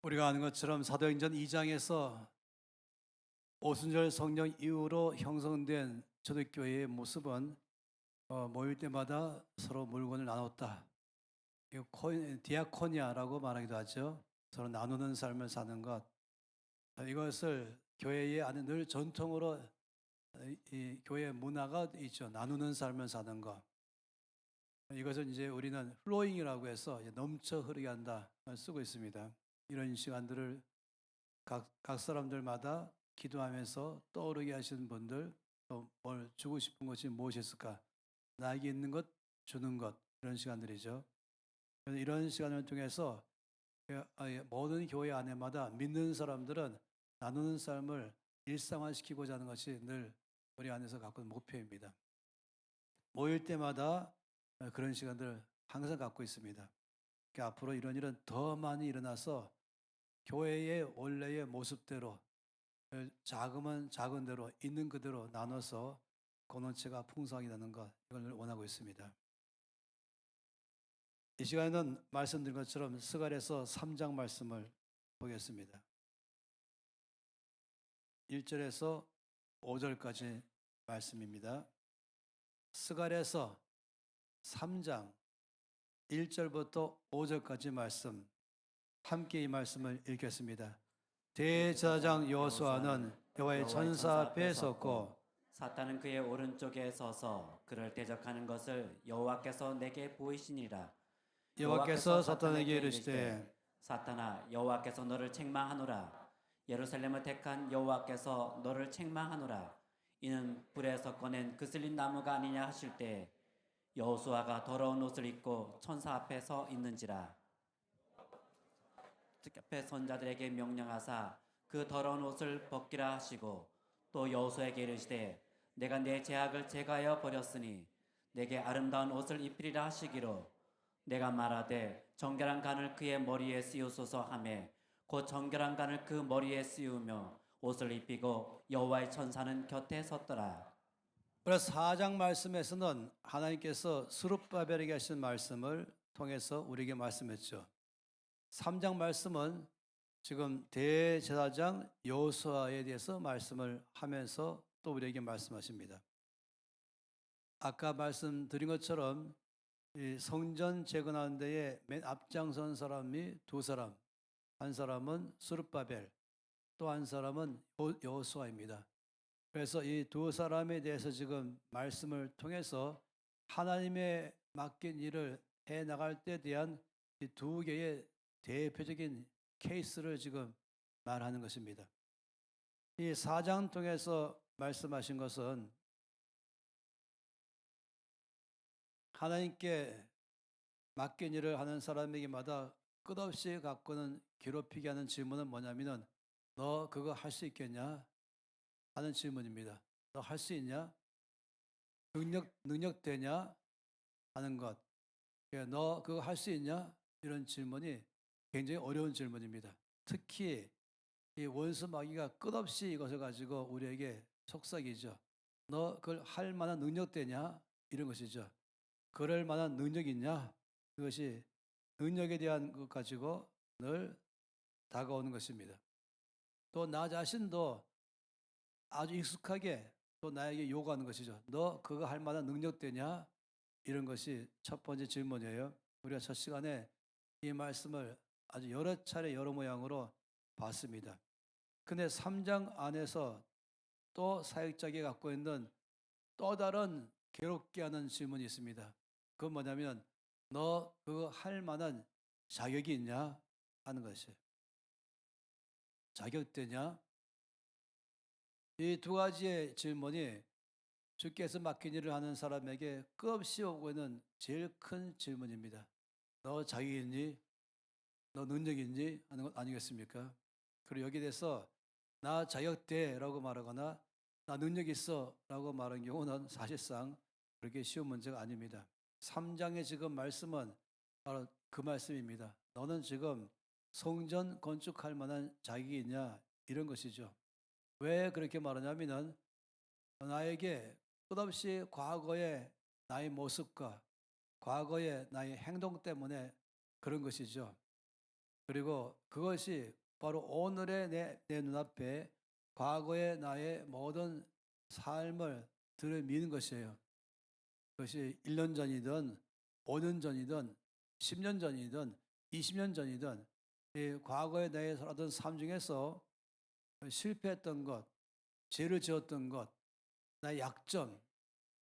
우리가 아는 것처럼 사도행전 2장에서 오순절 성령 이후로 형성된 초대교회의 모습은 모일 때마다 서로 물건을 나눴다. 이거 디아코니아라고 말하기도 하죠. 서로 나누는 삶을 사는 것. 이것을 교회의 안에 늘 전통으로 이 교회 문화가 있죠. 나누는 삶을 사는 것. 이것을 이제 우리는 플로잉이라고 해서 넘쳐 흐르게 한다 쓰고 있습니다. 이런 시간들을 각 사람들마다 기도하면서 떠오르게 하시는 분들, 또 뭘 주고 싶은 것이 무엇이었을까? 나에게 있는 것 주는 것, 이런 시간들이죠. 이런 시간을 통해서 모든 교회 안에마다 믿는 사람들은 나누는 삶을 일상화시키고자 하는 것이 늘 우리 안에서 갖고 있는 목표입니다. 모일 때마다 그런 시간들을 항상 갖고 있습니다. 그러니까 앞으로 이런 일은 더 많이 일어나서 교회의 원래의 모습대로, 작으면 작은 대로 있는 그대로 나눠서 공동체가 풍성하게 되는 것, 이걸 원하고 있습니다. 이 시간에는 말씀드린 것처럼 스갈에서 3장 말씀을 보겠습니다. 1절에서 5절까지 말씀입니다. 스갈에서 3장 1절부터 5절까지 말씀, 함께 이 말씀을 읽겠습니다. 대제사장 여호수아는 여호와의 천사 앞에 섰고 사탄은 그의 오른쪽에 서서 그를 대적하는 것을 여호와께서 내게 보이시니라. 여호와께서 사탄에게 이르시되 사탄아, 여호와께서 너를 책망하노라. 예루살렘을 택한 여호와께서 너를 책망하노라. 이는 불에서 꺼낸 그슬린 나무가 아니냐 하실 때 여호수아가 더러운 옷을 입고 천사 앞에 서 있는지라. 특별 선자들에게 명령하사 그 더러운 옷을 벗기라 하시고 또 여호수아에게 이르시되 내가 내 죄악을 제거하여 버렸으니 내게 아름다운 옷을 입히리라 하시기로 내가 말하되 정결한 간을 그의 머리에 씌우소서 하매 곧 정결한 간을 그 머리에 씌우며 옷을 입히고 여호와의 천사는 곁에 섰더라. 그래서 4장 말씀에서는 하나님께서 스룹바벨에게 하신 말씀을 통해서 우리에게 말씀했죠. 3장 말씀은 지금 대제사장 여호수아에 대해서 말씀을 하면서 또 우리에게 말씀하십니다. 아까 말씀드린 것처럼 이 성전 재건하는 데에 맨 앞장선 사람이 두 사람, 한 사람은 스룹바벨, 또 한 사람은 여호수아입니다. 그래서 이 두 사람에 대해서 지금 말씀을 통해서 하나님의 맡긴 일을 해 나갈 때 대한 이 두 개의 대표적인 케이스를 지금 말하는 것입니다. 이 4장 통해서 말씀하신 것은 하나님께 맡긴 일을 하는 사람에게마다 끝없이 갖고는 괴롭히게 하는 질문은 뭐냐면은 너 그거 할 수 있겠냐 하는 질문입니다. 너 할 수 있냐? 능력 되냐 하는 것. 너 그거 할 수 있냐? 이런 질문이 굉장히 어려운 질문입니다. 특히 이 원수 마귀가 끝없이 이것을 가지고 우리에게 속삭이죠. 너 그걸 할 만한 능력 되냐? 이런 것이죠. 그럴 만한 능력이 있냐? 그것이 능력에 대한 것 가지고 늘 다가오는 것입니다. 또 나 자신도 아주 익숙하게 또 나에게 요구하는 것이죠. 너 그거 할 만한 능력 되냐? 이런 것이 첫 번째 질문이에요. 우리가 첫 시간에 이 말씀을 아주 여러 차례 여러 모양으로 봤습니다. 근데 3장 안에서 또 사역자에게 갖고 있는 또 다른 괴롭게 하는 질문이 있습니다. 그건 뭐냐면 너 그거 할 만한 자격이 있냐 하는 것이에요. 자격되냐? 이 두 가지의 질문이 주께서 맡긴 일을 하는 사람에게 끝없이 오고 있는 제일 큰 질문입니다. 너 자격 있니? 너 능력 있니? 하는 것 아니겠습니까? 그리고 여기에 대해서 나 자격돼 라고 말하거나 나 능력 있어 라고 말하는 경우는 사실상 그렇게 쉬운 문제가 아닙니다. 3장의 지금 말씀은 바로 그 말씀입니다. 너는 지금 성전 건축할 만한 자격이 있냐? 이런 것이죠. 왜 그렇게 말하냐면은 나에게 끝없이 과거의 나의 모습과 과거의 나의 행동 때문에 그런 것이죠. 그리고 그것이 바로 오늘의 내 눈앞에 과거의 나의 모든 삶을 들이미는 것이에요. 그것이 1년 전이든 5년 전이든 10년 전이든 20년 전이든 이 과거에 내에 살았던 삶 중에서 실패했던 것, 죄를 지었던 것, 나의 약점,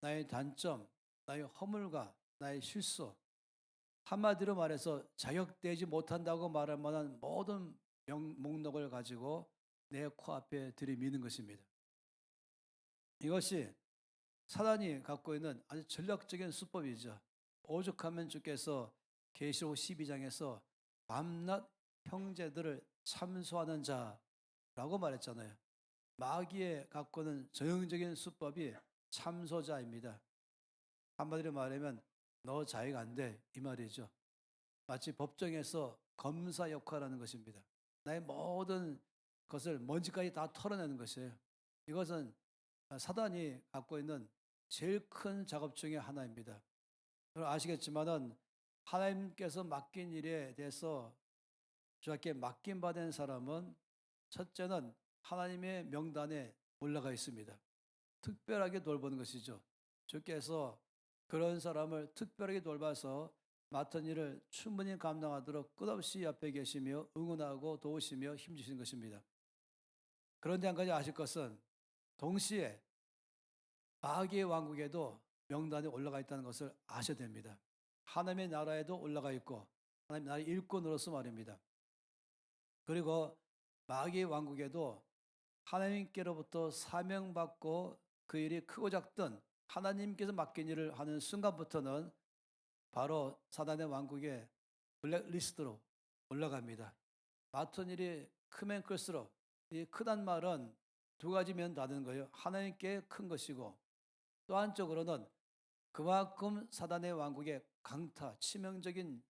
나의 단점, 나의 허물과 나의 실수, 한마디로 말해서 자격되지 못한다고 말할 만한 모든 목록을 가지고 내 코앞에 들이미는 것입니다. 이것이 사단이 갖고 있는 아주 전략적인 수법이죠. 오죽하면 주께서 계시록 12장에서 밤낮 형제들을 참소하는 자라고 말했잖아요. 마귀의 갖고 있는 전형적인 수법이 참소자입니다. 한마디로 말하면 너 자익 안 돼 이 말이죠. 마치 법정에서 검사 역할을 하는 것입니다. 나의 모든 것을 먼지까지 다 털어내는 것이에요. 이것은 사단이 갖고 있는 제일 큰 작업 중에 하나입니다. 여러분 아시겠지만은 하나님께서 맡긴 일에 대해서 주께 맡김 받은 사람은 첫째는 하나님의 명단에 올라가 있습니다. 특별하게 돌보는 것이죠. 주께서 그런 사람을 특별하게 돌봐서 맡은 일을 충분히 감당하도록 끝없이 옆에 계시며 응원하고 도우시며 힘주시는 것입니다. 그런데 한 가지 아실 것은 동시에 마귀의 왕국에도 명단에 올라가 있다는 것을 아셔야 됩니다. 하나님의 나라에도 올라가 있고 하나님 나라의 일꾼으로서 말입니다. 그리고 마귀의 왕국에도 하나님께로부터 사명받고 그 일이 크고 작든 하나님께서 맡긴 일을 하는 순간부터는 바로 사단의 왕국의 블랙리스트로 올라갑니다. 맡은 일이 크면 클수록 이 크단 말은 두 가지 면 다른 거예요. 하나님께 큰 것이고 또 한쪽으로는 그만큼 사단의 왕국의 강타, 치명적인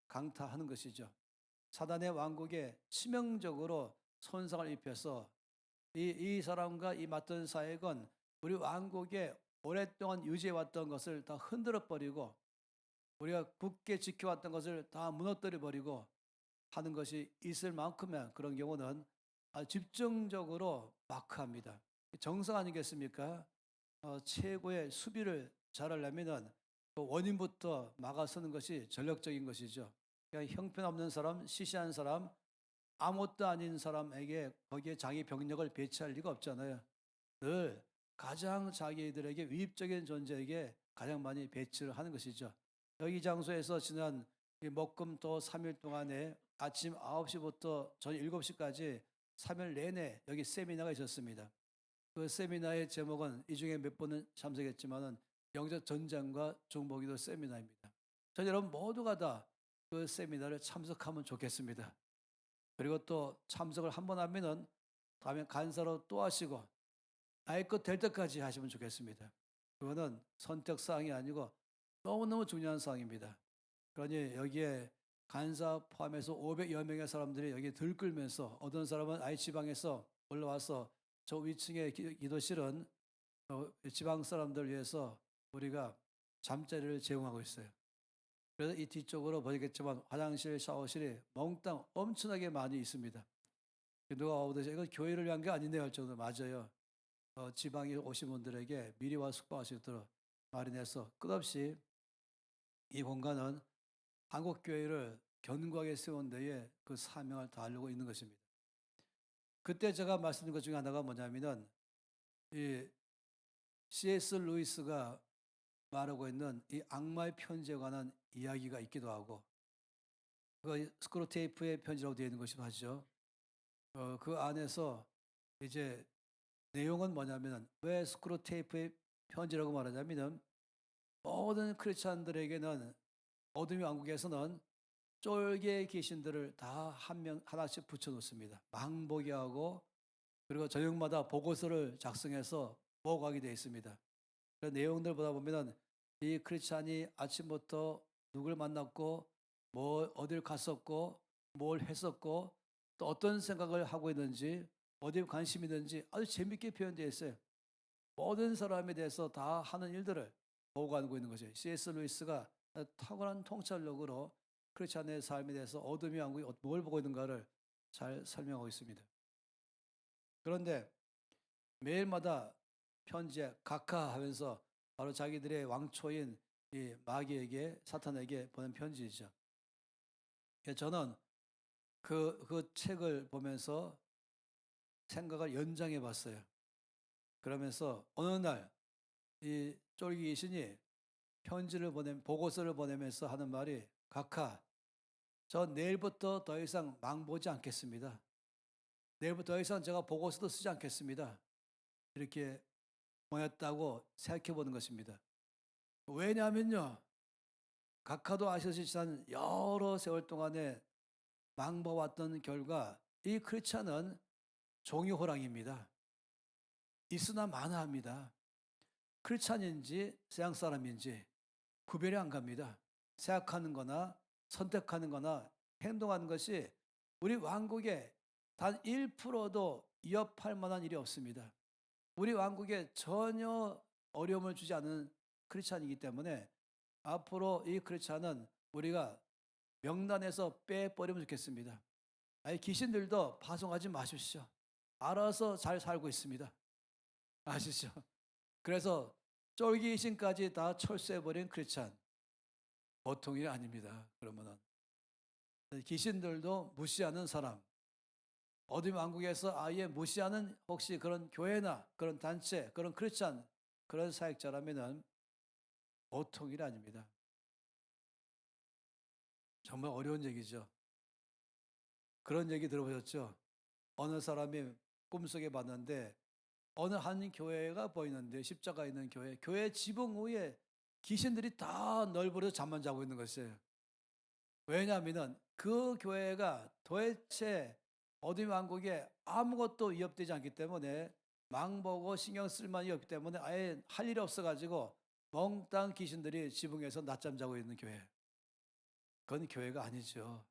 강타하는 것이죠. 사단의 왕국에 치명적으로 손상을 입혀서 이 사람과 이 맡은 사역은 우리 왕국에 오랫동안 유지해왔던 것을 다 흔들어 버리고 우리가 굳게 지켜왔던 것을 다 무너뜨려 버리고 하는 것이 있을 만큼의 그런 경우는 아주 집중적으로 마크합니다. 정상 아니겠습니까? 최고의 수비를 잘하려면은 그 원인부터 막아서는 것이 전략적인 것이죠. 그러니까 형편없는 사람, 시시한 사람, 아무것도 아닌 사람에게 거기에 자기 병력을 배치할 리가 없잖아요. 늘 가장 자기들에게 위입적인 존재에게 가장 많이 배치를 하는 것이죠. 여기 장소에서 지난 목금토 3일 동안에 아침 9시부터 저녁 7시까지 3일 내내 여기 세미나가 있었습니다. 그 세미나의 제목은 이 중에 몇 번은 참석했지만은 영적 전쟁과 중보기도 세미나입니다. 전 여러분 모두가 다 그 세미나를 참석하면 좋겠습니다. 그리고 또 참석을 한 번 하면은 다음에 간사로 또 하시고 나의 것 될 때까지 하시면 좋겠습니다. 그거는 선택 사항이 아니고 너무너무 중요한 사항입니다. 그러니 여기에 간사 포함해서 500여 명의 사람들이 여기 들끓면서 어떤 사람은 아이 지방에서 올라와서 저 위층의 기도실은 지방 사람들 위해서 우리가 잠자리를 제공하고 있어요. 그래서 이 뒤쪽으로 보시겠지만 화장실, 샤워실이 몽땅 엄청나게 많이 있습니다. 누가 오듯이 이건 교회를 위한 게 아니네요 할 정도 맞아요. 지방에 오신 분들에게 미리 와 숙박할 수 있도록 마련해서 끝없이 이 공간은 한국교회를 견고하게 세운 데에 그 사명을 다하려고 있는 것입니다. 그때 제가 말씀드린 것 중에 하나가 뭐냐면은 이 C.S. 루이스가 말하고 있는 이 악마의 편지에 관한 이야기가 있기도 하고 그 스크루테이프의 편지라고 되어 있는 것이 맞죠. 그 안에서 이제 내용은 뭐냐면은 왜 스크루테이프의 편지라고 말하냐면은 모든 크리스찬들에게는 어둠의 왕국에서는 쫄개의 귀신들을 다 한 명 하나씩 붙여놓습니다. 망보게 하고 그리고 저녁마다 보고서를 작성해서 보고하게 되어 있습니다. 그 내용들 보다 보면은 이 크리스찬이 아침부터 누굴 만났고 뭐 어딜 갔었고 뭘 했었고 또 어떤 생각을 하고 있는지 어디에 관심이 있는지 아주 재밌게 표현되어 있어요. 모든 사람에 대해서 다 하는 일들을 보고하고 있는 거죠. C.S. 루이스가 탁월한 통찰력으로 크리스찬의 삶에 대해서 어둠의 왕국이 뭘 보고 있는가를 잘 설명하고 있습니다. 그런데 매일마다 편지에 각하하면서 바로 자기들의 왕초인 이 마귀에게 사탄에게 보낸 편지이죠. 저는 그 책을 보면서 생각을 연장해 봤어요. 그러면서 어느 날 이 쫄기 귀신이 보고서를 보내면서 하는 말이, 각하, 저 내일부터 더 이상 망보지 않겠습니다. 내일부터 더 이상 제가 보고서도 쓰지 않겠습니다. 이렇게 보냈다고 생각해 보는 것입니다. 왜냐하면요, 각하도 아시듯이 지난 여러 세월 동안에 망봐왔던 결과 이 크리스찬은 종이호랑입니다. 있으나 마나합니다. 크리스찬인지 서양 사람인지 구별이 안 갑니다. 생각하는 거나 선택하는 거나 행동하는 것이 우리 왕국에 단 1%도 위협할 만한 일이 없습니다. 우리 왕국에 전혀 어려움을 주지 않는 크리스찬이기 때문에 앞으로 이 크리스찬은 우리가 명단에서 빼버리면 좋겠습니다. 아니, 귀신들도 파송하지 마십시오. 알아서 잘 살고 있습니다. 아시죠? 그래서 쫄기 귀신까지 다 철수해버린 크리스찬, 보통 일이 아닙니다. 그러면은 귀신들도 무시하는 사람, 어둠 왕국에서 아예 무시하는 혹시 그런 교회나 그런 단체, 그런 크리스찬, 그런 사역자라면은 보통 일이 아닙니다. 정말 어려운 얘기죠. 그런 얘기 들어보셨죠? 어느 사람이 꿈속에 봤는데 어느 한 교회가 보이는데, 십자가 있는 교회 지붕 위에 귀신들이 다 널브러져 잠만 자고 있는 것이에요. 왜냐하면 그 교회가 도대체 어둠 왕국에 아무것도 위협되지 않기 때문에, 망보고 신경 쓸 만이 없기 때문에 아예 할 일이 없어가지고 몽땅 귀신들이 지붕에서 낮잠 자고 있는 교회. 그건 교회가 아니죠.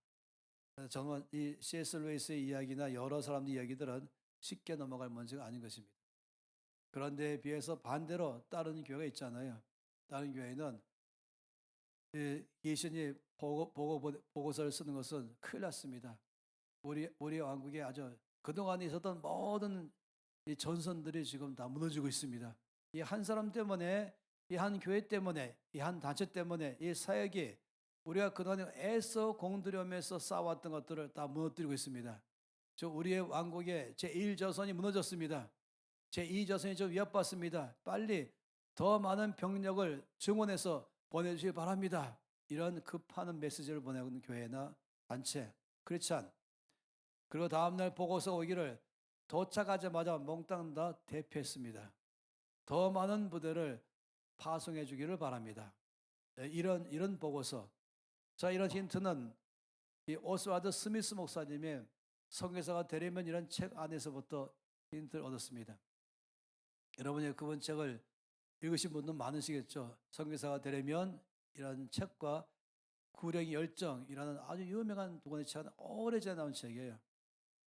저는 이 C.S. 루이스의 이야기나 여러 사람들 이야기들은 쉽게 넘어갈 문제가 아닌 것입니다. 그런데 비해서 반대로 다른 교회가 있잖아요. 다른 교회는 귀신이 보고서를 쓰는 것은 큰일 났습니다. 우리 왕국에 아주 그동안 있었던 모든 이 전선들이 지금 다 무너지고 있습니다. 이 한 사람 때문에, 이 한 교회 때문에, 이 한 단체 때문에 이 사역이 우리가 그동안 애써 공들여면서 쌓아왔던 것들을 다 무너뜨리고 있습니다. 우리의 왕국의 제1조선이 무너졌습니다. 제2조선이 좀 위협받습니다. 빨리 더 많은 병력을 증원해서 보내주시기 바랍니다. 이런 급하는 메시지를 보내는 교회나 단체, 크리스찬. 그리고 다음날 보고서 오기를 도착하자마자 몽땅 다 대피했습니다. 더 많은 부대를 파송해 주기를 바랍니다. 이런 보고서. 자, 이런 힌트는 이 오스와드 스미스 목사님의 선교사가 되려면 이런 책 안에서부터 힌트를 얻었습니다. 여러분이 그분 책을 읽으신 분도 많으시겠죠. 선교사가 되려면 이런 책과 구령의 열정이라는 아주 유명한 두 권의 책은 오래전에 나온 책이에요.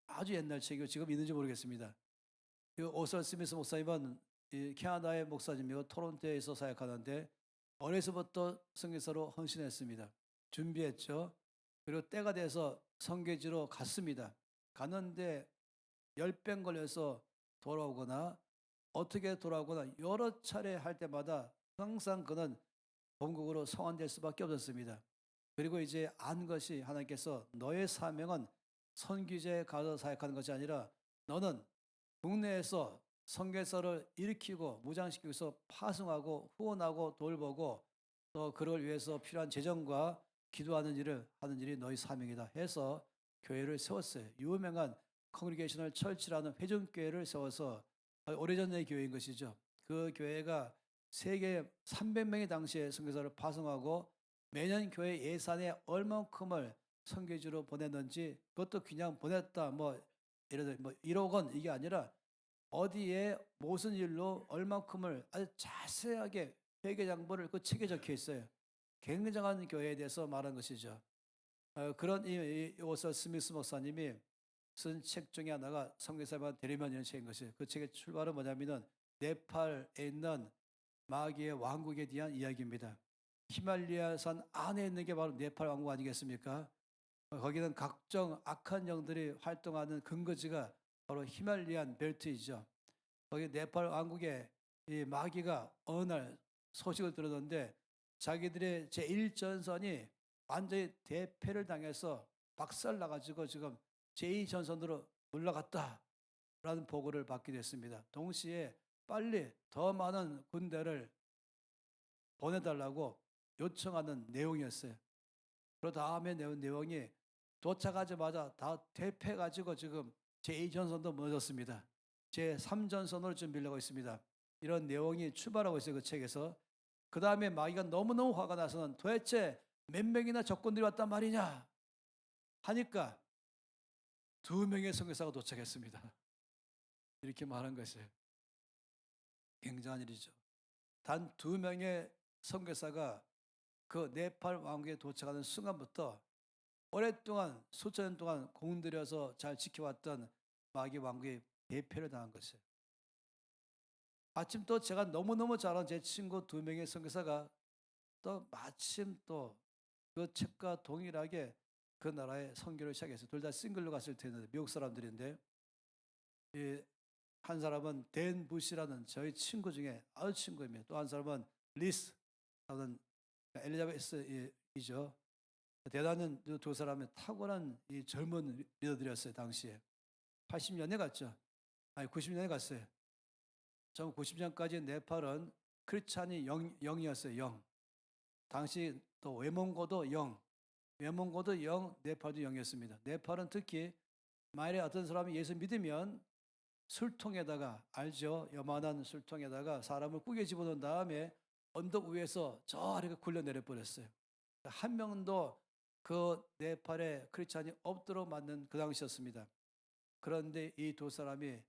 아주 옛날 책이고 지금 있는지 모르겠습니다. 이 오스와드 스미스 목사님은 이 캐나다의 목사님이고 토론토에서 사역하는데 어려서부터 선교사로 헌신했습니다. 준비했죠. 그리고 때가 돼서 선교지로 갔습니다. 갔는데 10병 걸려서 돌아오거나 어떻게 돌아오거나 여러 차례 할 때마다 항상 그는 본국으로 성환될 수밖에 없었습니다. 그리고 이제 안 것이, 하나님께서 너의 사명은 선교지에 가서 사역하는 것이 아니라 너는 국내에서 선교사를 일으키고 무장시키고 서 파송하고 후원하고 돌보고 또 그걸 위해서 필요한 재정과 기도하는 일을 하는 일이 너희 사명이다 해서 교회를 세웠어요. 유명한 커뮤니케이셔널 철치라는 회중교회를 세워서 오래전의 교회인 것이죠. 그 교회가 세계 300명의 당시에 선교사를 파송하고 매년 교회 예산의 얼만큼을 선교지로 보냈는지, 그것도 그냥 보냈다 예를 들어 1억 원 이게 아니라 어디에 무슨 일로 얼만큼을 아주 자세하게 회계장부를 그 책에 적혀 있어요. 굉장한 교회에 대해서 말한 것이죠. 그런 이 오서 스미스 목사님이 쓴 책 중에 하나가 선교사만 대리만이라는 책인 것이에요. 그 책의 출발은 뭐냐면은 네팔에 있는 마귀의 왕국에 대한 이야기입니다. 히말라야산 안에 있는 게 바로 네팔 왕국 아니겠습니까? 거기는 각종 악한 영들이 활동하는 근거지가 바로 히말라얀 벨트이죠. 거기 네팔 왕국의 이 마귀가 어느 날 소식을 들었는데 자기들의 제1전선이 완전히 대패를 당해서 박살나가지고 지금 제2전선으로 물러갔다라는 보고를 받게 됐습니다. 동시에 빨리 더 많은 군대를 보내달라고 요청하는 내용이었어요. 그 다음에 내용이 도착하자마자 다 대패가지고 지금 제2전선도 무너졌습니다. 제3전선으로 좀 밀려고 있습니다. 이런 내용이 출발하고 있어요. 그 책에서. 그 다음에 마귀가 너무너무 화가 나서는 도대체 몇 명이나 적군들이 왔단 말이냐 하니까 2명의 선교사가 도착했습니다. 이렇게 말한 것이에요. 굉장한 일이죠. 단 2명의 선교사가 그 네팔 왕국에 도착하는 순간부터 오랫동안 수천 년 동안 공들여서 잘 지켜왔던 마귀 왕국의 대패를 당한 것이에요. 마침 또 제가 너무너무 잘 아는 제 친구 2명의 선교사가 또 마침 또 그 책과 동일하게 그 나라에 선교를 시작했어요. 둘 다 싱글로 갔을 텐데 미국 사람들인데 한 사람은 댄 부시라는 저희 친구 중에 아주 친구입니다. 또 한 사람은 리스 하는 엘리자베스이죠. 대단한 두 사람의 탁월한 이 젊은 리더들이었어요. 당시에 80년에 갔죠. 아니 90년에 갔어요. 1990년까지 네팔은 크리스찬이 0이었어요. 0. 당시 또 외몽고도 0, 외몽고도 0, 네팔도 0이었습니다. 네팔은 특히 만일에 어떤 사람이 예수 믿으면 술통에다가 알죠? 요만한 술통에다가 사람을 꾸겨 집어넣은 다음에 언덕 위에서 저 아래가 굴려 내려 버렸어요. 한 명도 그 네팔의 크리스찬이 없도록 만든 그 당시였습니다. 그런데 이 두 사람이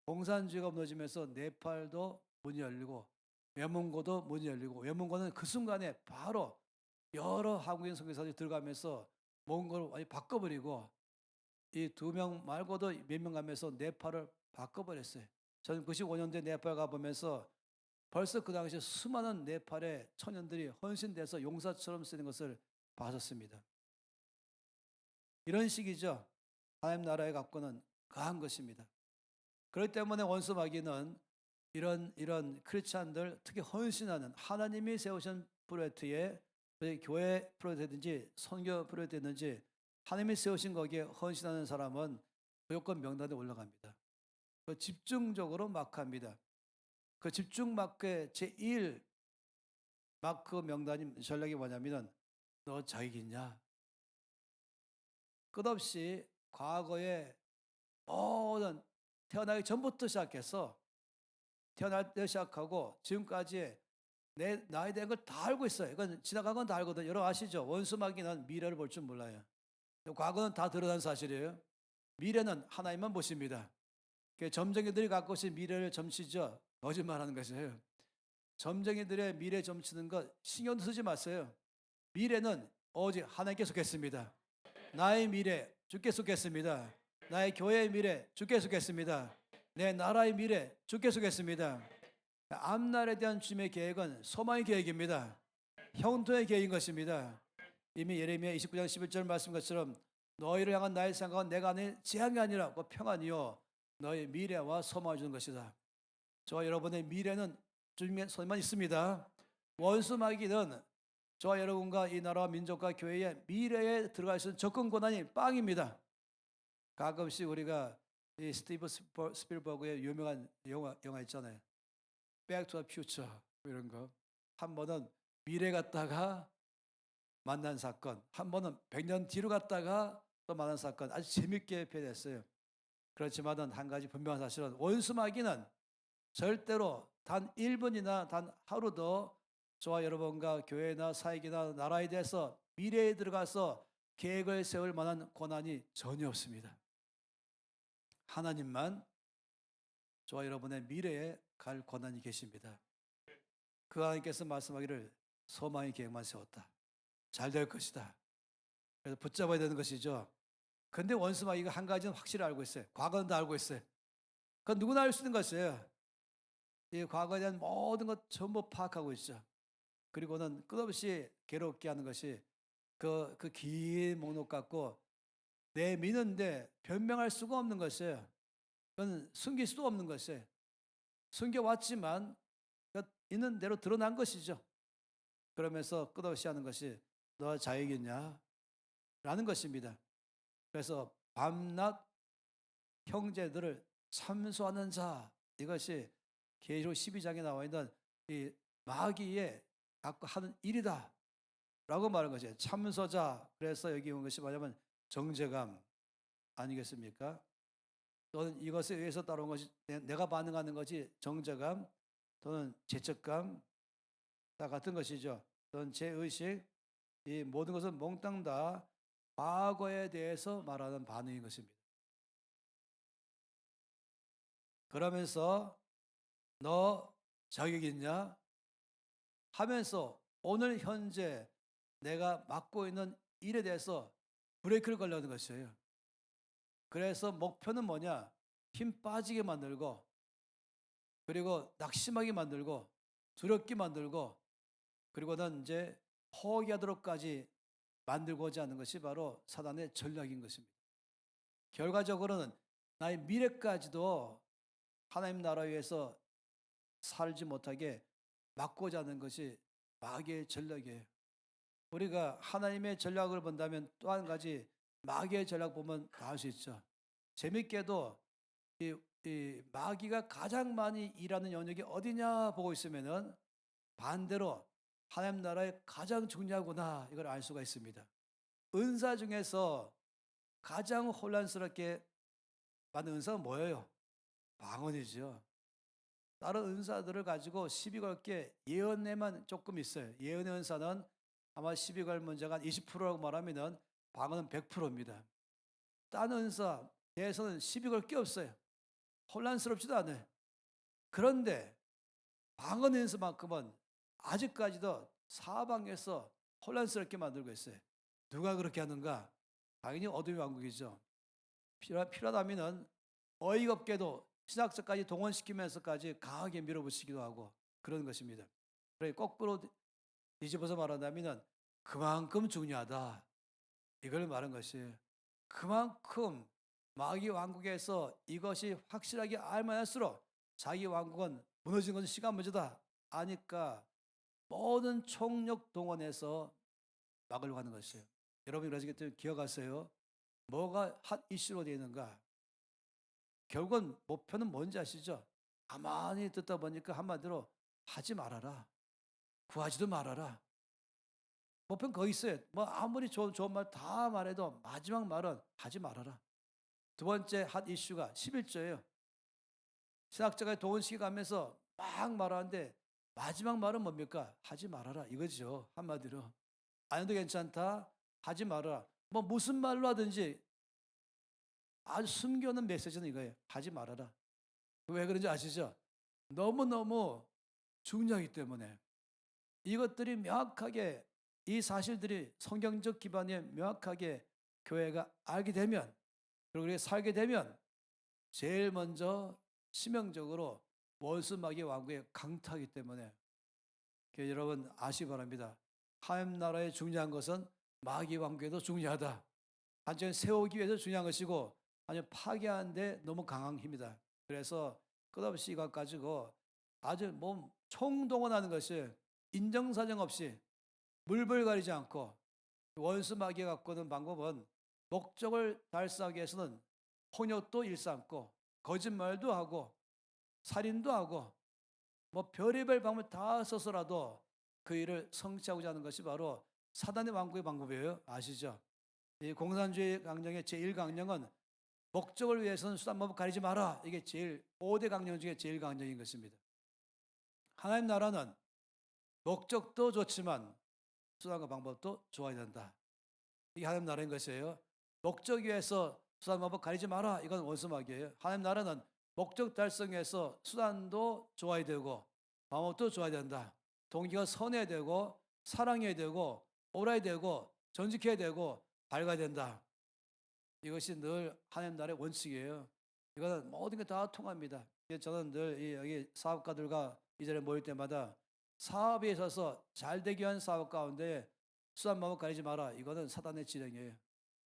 공산주의가 무너지면서 네팔도 문이 열리고 외몽고도 문이 열리고 외몽고는 그 순간에 바로 여러 한국인 선교사들이 들어가면서 몽골을 완전히 바꿔버리고 이 2명 말고도 몇 명 가면서 네팔을 바꿔버렸어요. 저는 95년도에 네팔 가보면서 벌써 그 당시에 수많은 네팔의 청년들이 헌신돼서 용사처럼 쓰는 것을 봤었습니다. 이런 식이죠. 하나님 나라에 갖고는 강한 것입니다. 그렇기 때문에 원수 마귀는 이런 크리스찬들, 특히 헌신하는 하나님이 세우신 프로젝트에 교회 프로젝트든지 선교 프로젝트든지 하나님이 세우신 거기에 헌신하는 사람은 무조건 명단에 올라갑니다. 그 집중적으로 마크합니다. 그 집중 마크의 제1 마크 명단이 전략이 뭐냐면은 너 자격 있냐? 끝없이 과거에 모든 태어나기 전부터 시작해서 태어날 때 시작하고 지금까지 내 나에 대한 걸 다 알고 있어요. 이건 지나간 건 다 알거든. 여러분 아시죠? 원수마귀는 미래를 볼 줄 몰라요. 과거는 다 드러난 사실이에요. 미래는 하나님만 보십니다. 점쟁이들이 갖고 오신 미래를 점치죠. 거짓말하는 것이에요. 점쟁이들의 미래 점치는 것 신경도 쓰지 마세요. 미래는 오직 하나님께 속했습니다. 나의 미래 주께 속했습니다. 나의 교회의 미래 주께 속했습니다. 내 나라의 미래 주께 속했습니다. 앞날에 대한 주님의 계획은 소망의 계획입니다. 형통의 계획인 것입니다. 이미 예레미야 29장 11절 말씀 것처럼 너희를 향한 나의 생각은 내가 안에 재앙이 아니라 그 평안이요 너의 미래와 소망을 주는 것이다. 저와 여러분의 미래는 주님의 손에만 있습니다. 원수 마귀는 저와 여러분과 이 나라와 민족과 교회의 미래에 들어갈 수 있는 접근 권한이 빵입니다. 가끔씩 우리가 이 스티브 스필버그의 유명한 영화 있잖아요. Back to the Future 이런 거. 한 번은 미래 갔다가 만난 사건, 한 번은 100년 뒤로 갔다가 또 만난 사건. 아주 재밌게 표현했어요. 그렇지만은 한 가지 분명한 사실은 원수 마귀는 절대로 단 1분이나 단 하루도 저와 여러분과 교회나 사역이나 나라에 대해서 미래에 들어가서 계획을 세울 만한 권한이 전혀 없습니다. 하나님만 저와 여러분의 미래에 갈 권한이 계십니다. 그 하나님께서 말씀하기를 소망의 계획만 세웠다. 잘 될 것이다. 그래서 붙잡아야 되는 것이죠. 근데 원수 마귀가 한 가지는 확실히 알고 있어요. 과거는 다 알고 있어요. 그건 누구나 알 수 있는 것이에요. 이 과거에 대한 모든 것 전부 파악하고 있죠. 그리고는 끝없이 괴롭게 하는 것이 그 긴 목록 갖고 내미는데 변명할 수가 없는 것이에요. 그건 숨길 수도 없는 것이에요. 숨겨왔지만 있는 대로 드러난 것이죠. 그러면서 끝없이 하는 것이 너 자익이냐? 라는 것입니다. 그래서 밤낮 형제들을 참소하는 자, 이것이 계시록 12장에 나와 있는 이 마귀의 갖고 하는 일이다 라고 말한 것이에요. 참소자, 그래서 여기 온 것이 뭐냐면 정죄감 아니겠습니까? 또는 이것에 의해서 따라온 것이 내가 반응하는 것이 정죄감 또는 죄책감 다 같은 것이죠. 또는 죄의식, 이 모든 것은 몽땅 다 과거에 대해서 말하는 반응인 것입니다. 그러면서 너 자격 있냐? 하면서 오늘 현재 내가 맡고 있는 일에 대해서 브레이크를 걸려는 것이에요. 그래서 목표는 뭐냐? 힘 빠지게 만들고, 그리고 낙심하게 만들고, 두렵게 만들고, 그리고는 이제 포기하도록까지 만들고자 하는 것이 바로 사단의 전략인 것입니다. 결과적으로는 나의 미래까지도 하나님 나라 위해서 살지 못하게 막고자 하는 것이 마귀의 전략이에요. 우리가 하나님의 전략을 본다면 또 한 가지 마귀의 전략 보면 다 알 수 있죠. 재밌게도 이 마귀가 가장 많이 일하는 영역이 어디냐 보고 있으면은 반대로 하나님 나라에 가장 중요하구나 이걸 알 수가 있습니다. 은사 중에서 가장 혼란스럽게 받는 은사가 뭐예요? 방언이죠. 다른 은사들을 가지고 시비 걸 게 예언에만 조금 있어요. 예언의 은사는 아마 시비 걸 문제가 20%라고 말하면은 방언은 100%입니다. 다른 은사 대해서는 시비 걸 게 없어요. 혼란스럽지도 않아요. 그런데 방언 은사만큼은 아직까지도 사방에서 혼란스럽게 만들고 있어요. 누가 그렇게 하는가? 당연히 어둠의 왕국이죠. 필요하다면 어이가 없게도 신학자까지 동원시키면서까지 강하게 밀어붙이기도 하고 그런 것입니다. 그러니 거꾸로 뒤집어서 말한다면 그만큼 중요하다. 이걸 말한 것이에요. 그만큼 마귀 왕국에서 이것이 확실하게 알만 할수록 자기 왕국은 무너지는 것은 시간 문제다 아니까 모든 총력 동원해서 막으려고 하는 것이에요. 여러분 그래서 기억하세요. 뭐가 핫 이슈로 되어 있는가? 결국은 목표는 뭔지 아시죠? 가만히 듣다 보니까 한마디로 하지 말아라. 구하지도 말아라. 목표는 거기 있어요. 뭐 아무리 좋은 말 다 말해도 마지막 말은 하지 말아라. 두 번째 핫 이슈가 11조예요. 신학자가 동원시켜 가면서 막 말하는데 마지막 말은 뭡니까? 하지 말아라 이거죠. 한마디로. 안 해도 괜찮다. 하지 말아라. 뭐 무슨 말로 하든지 아주 숨겨놓은 메시지는 이거예요. 하지 말아라. 왜 그런지 아시죠? 너무너무 중요하기 때문에 이것들이 명확하게 이 사실들이 성경적 기반에 명확하게 교회가 알게 되면 그리고 우리가 살게 되면 제일 먼저 치명적으로 원수 마귀의 왕국에 강타하기 때문에 여러분 아시기 바랍니다. 하나님 나라에 중요한 것은 마귀 왕국에도 중요하다. 한쪽에 세우기 위해서 중요한 것이고 아니면 파괴하는데 너무 강한 힘이다. 그래서 끝없이 이것 가지고 아주 몸 총동원하는 것이 인정사정 없이 물불 가리지 않고 원수 마귀가 갖고 있는 방법은 목적을 달성하기 위해서는 폭력도 일삼고 거짓말도 하고 살인도 하고 뭐 별의별 방법을 다 써서라도 그 일을 성취하고자 하는 것이 바로 사단의 왕국의 방법이에요. 아시죠? 이 공산주의 강령의 제1강령은 목적을 위해서는 수단 방법 가리지 마라. 이게 제일 5대 강령 중에 제일 강령인 것입니다. 하나님 나라는 목적도 좋지만 수단과 방법도 좋아야 된다. 이게 하나님 나라인 것이에요. 목적 위해서 수단 방법 가리지 마라. 이건 원수마귀예요. 하나님 나라는 목적 달성해서 수단도 좋아야 되고 방법도 좋아야 된다. 동기가 선해야 되고 사랑해야 되고 옳아야 되고 정직해야 되고 밝아야 된다. 이것이 늘 하나님 나라의 원칙이에요. 이거는 모든 게 다 통합니다. 저는 늘 여기 사업가들과 이 자리에 모일 때마다 사업에 있어서 잘 되기 위한 사업 가운데 수단 마법 가리지 마라. 이거는 사단의 지령이에요.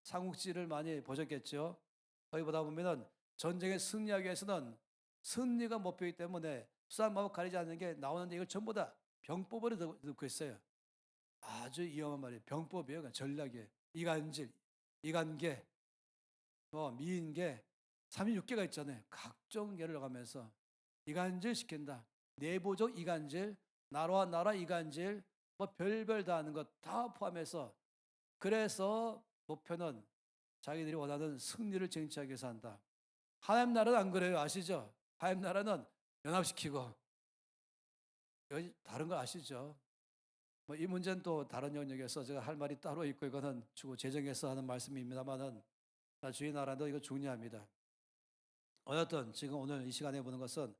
삼국지를 많이 보셨겠죠. 거기 보다 보면은 전쟁에 승리하기 위해서는 승리가 목표이기 때문에 수단 마법 가리지 않는 게 나오는데 이걸 전부 다 병법으로 넣고 있어요. 아주 위험한 말이에요. 병법이에요. 그냥 전략이에요. 이간질, 이간계, 뭐 미인계, 36개가 있잖아요. 각종 예를 가면서 이간질 시킨다. 내부적 이간질, 나라와 나라 이간질, 뭐 별별 다 하는 것 다 포함해서 그래서 목표는 자기들이 원하는 승리를 쟁취하기 위해서 한다. 하나님 나라는 안 그래요. 아시죠? 하나님 나라는 연합시키고 여기 다른 거 아시죠? 뭐 이 문제는 또 다른 영역에서 제가 할 말이 따로 있고 이거는 주고 재정에서 하는 말씀입니다만은 주의 나라도 이거 중요합니다. 어쨌든 지금 오늘 이 시간에 보는 것은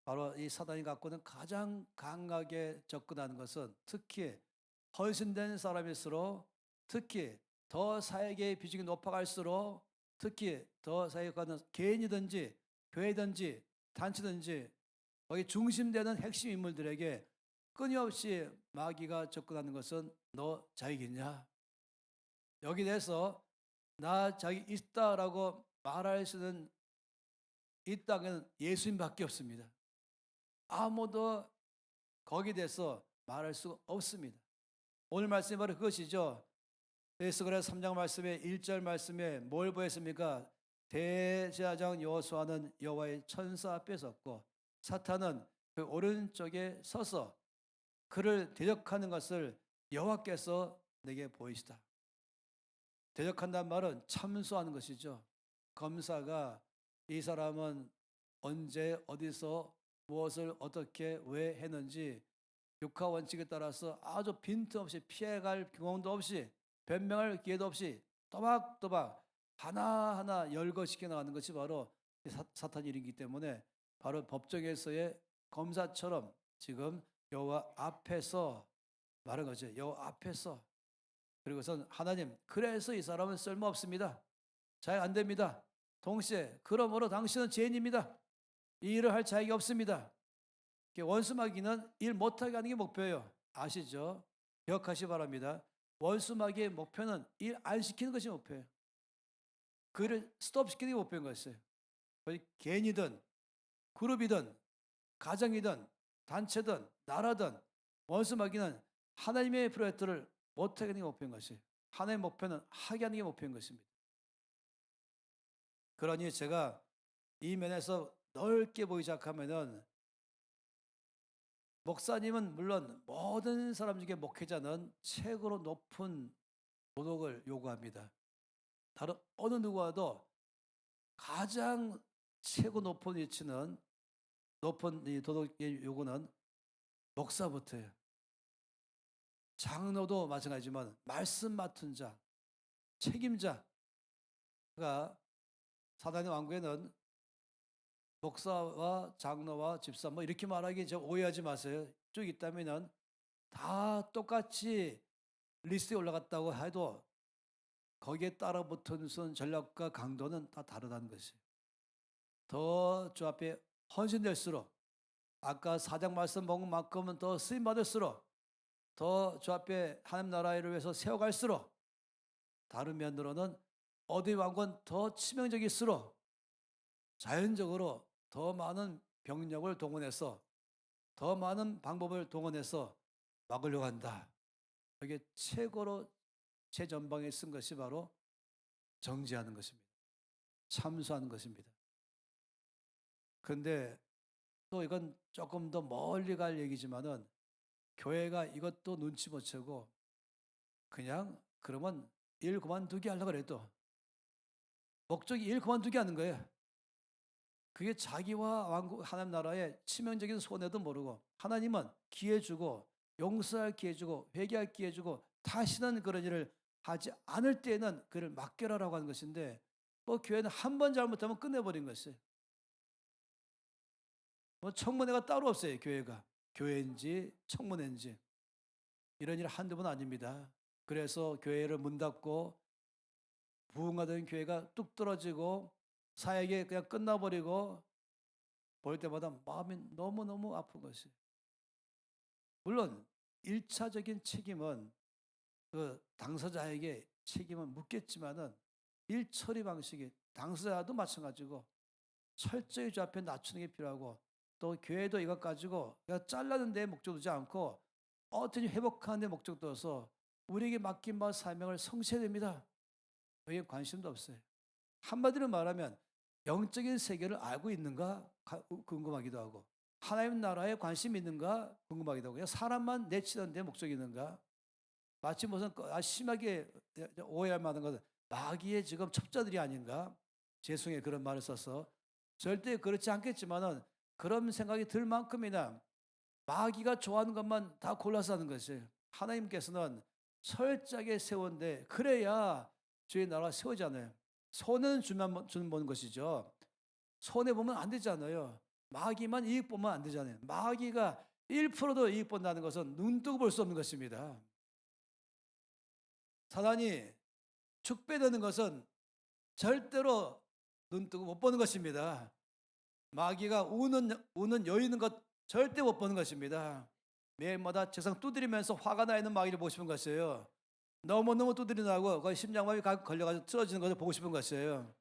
바로 이 사단이 갖고 있는 가장 강하게 접근하는 것은 특히 헌신된 사람일수록 특히 더 사회계의 비중이 높아갈수록 특히 더 사회가 개인이든지 교회든지 단체든지 거기 중심되는 핵심 인물들에게 끊임없이 마귀가 접근하는 것은 너 자격 있냐? 여기 대해서 나 자격 있다라고 말할 수 있는 이 땅에는 예수님밖에 없습니다. 아무도 거기에 대해서 말할 수 없습니다. 오늘 말씀이 바로 그것이죠. 에스겔서 3장 말씀에 1절 말씀에 뭘 보였습니까? 대제사장 여호수아는 여호와의 천사 앞에 섰고 사탄은 그 오른쪽에 서서 그를 대적하는 것을 여호와께서 내게 보이시다. 대적한다는 말은 참수하는 것이죠. 검사가 이 사람은 언제 어디서 무엇을 어떻게 왜 했는지 육하 원칙에 따라서 아주 빈틈없이 피해갈 경험도 없이 변명할 기회도 없이 또박또박 하나하나 열거시켜 나가는 것이 바로 사탄 일이기 때문에 바로 법정에서의 검사처럼 지금 여호와 앞에서 말한 거죠. 여호와 앞에서. 그리고선 하나님, 그래서 이 사람은 쓸모없습니다. 잘 안 됩니다. 동시에 그러므로 당신은 죄인입니다. 이 일을 할 자격이 없습니다. 원수마귀는 일 못하게 하는 게 목표예요. 아시죠? 기억하시 기 바랍니다. 원수마귀의 목표는 일 안 시키는 것이 목표예요. 그를 스톱시키는 게 목표인 것이에요. 개인이든 그룹이든 가정이든 단체든 나라든 원수마귀는 하나님의 프로젝트를 못하게 하는 게 목표인 것이에요. 하나님의 목표는 하게 하는 게 목표인 것입니다. 그러니 제가 이 면에서 넓게 보기 시작하면은 목사님은 물론 모든 사람 중에 목회자는 최고로 높은 도덕을 요구합니다. 다른 어느 누구와도 가장 최고 높은 위치는 높은 이 도덕의 요구는 목사부터예요. 장로도 마찬가지지만 말씀 맡은 자, 책임자가 사단의 왕국에는 목사와 장로와 집사 뭐 이렇게 말하기 저 오해하지 마세요. 쭉 있다면은 다 똑같이 리스트에 올라갔다고 해도 거기에 따라 붙은 전략과 강도는 다 다르다는 것이에요. 더 주 앞에 헌신될수록 아까 사장 말씀 본 만큼은 더 쓰임 받을수록 더 주 앞에 하나님 나라를 위해서 세워갈수록 다른 면으로는 어디 왕권 더 치명적일수록 자연적으로 더 많은 병력을 동원해서 더 많은 방법을 동원해서 막으려고 한다. 이게 최고로 최전방에 쓴 것이 바로 정지하는 것입니다. 참수하는 것입니다. 그런데 또 이건 조금 더 멀리 갈 얘기지만은 교회가 이것도 눈치 못 채고 그냥 그러면 일 그만두게 하려고 그래도 목적이 일 그만두게 하는 거예요. 그게 자기와 왕국 하나님 나라의 치명적인 손해도 모르고 하나님은 기회 주고 용서할 기회 주고 회개할 기회 주고 다시는 그런 일을 하지 않을 때에는 그를 맡겨라라고 하는 것인데 뭐 교회는 한 번 잘못하면 끝내버린 것이에요. 뭐 청문회가 따로 없어요. 교회가 교회인지 청문회인지 이런 일 한두 번 아닙니다. 그래서 교회를 문 닫고 부흥하던 교회가 뚝 떨어지고 사역이 그냥 끝나버리고 볼 때마다 마음이 너무너무 아픈 것이에요. 물론 일차적인 책임은 그 당사자에게 책임을 묻겠지만은 일 처리 방식이 당사자도 마찬가지고 철저히 주 앞에 낮추는 게 필요하고, 또 교회도 이것 가지고 내가 잘라는 데 목적 두지 않고 어떻게 회복하는 데 목적 둬서 우리에게 맡긴 바 사명을 성취해야 됩니다. 여기에 관심도 없어요. 한마디로 말하면 영적인 세계를 알고 있는가 궁금하기도 하고, 하나님 나라에 관심 있는가 궁금하기도 하고, 그냥 사람만 내치는 데 목적이 있는가. 마치 무슨 심하게 오해할 만한 것은 마귀의 지금 첩자들이 아닌가, 죄송해 그런 말을 써서. 절대 그렇지 않겠지만은 그런 생각이 들 만큼이나 마귀가 좋아하는 것만 다 골라서 하는 것이에요. 하나님께서는 철저하게 세운데 그래야 주의 나라가 세우잖아요. 손은 주는 것이죠. 손해 보면 안 되잖아요. 마귀만 이익 보면 안 되잖아요. 마귀가 1%도 이익 본다는 것은 눈 뜨고 볼 수 없는 것입니다. 사단이 축배되는 것은 절대로 눈 뜨고 못 보는 것입니다. 마귀가 우는 여유 있는 것 절대 못 보는 것입니다. 매일마다 책상 두드리면서 화가 나 있는 마귀를 보고 싶은 것이에요. 너무너무 두드리나고 거의 심장마비 걸려가지고 쓰러지는 것을 보고 싶은 것이에요.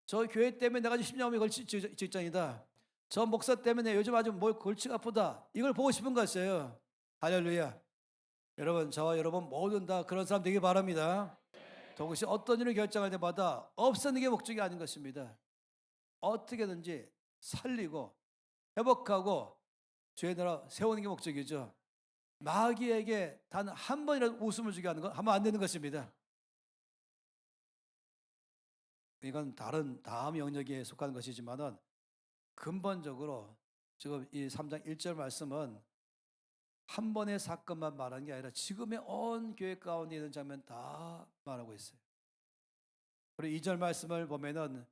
저 교회 때문에 내가 지금 심장마비 걸릴 직장이다. 저 목사 때문에 요즘 아주 골치가 아프다. 이걸 보고 싶은 것이에요. 할렐루야. 여러분, 저와 여러분 모든 다 그런 사람 되기 바랍니다. 동시에 어떤 일을 결정할 때마다 없애는 게 목적이 아닌 것입니다. 어떻게든지 살리고 회복하고 주의 나라 세우는 게 목적이죠. 마귀에게 단 한 번이라도 웃음을 주게 하는 건 하면 안 되는 것입니다. 이건 다음 영역에 속하는 것이지만은 근본적으로 지금 이 3장 1절 말씀은 한 번의 사건만 말하는 게 아니라 지금의 온 교회 가운데 있는 장면 다 말하고 있어요. 그리고 2절 말씀을 보면은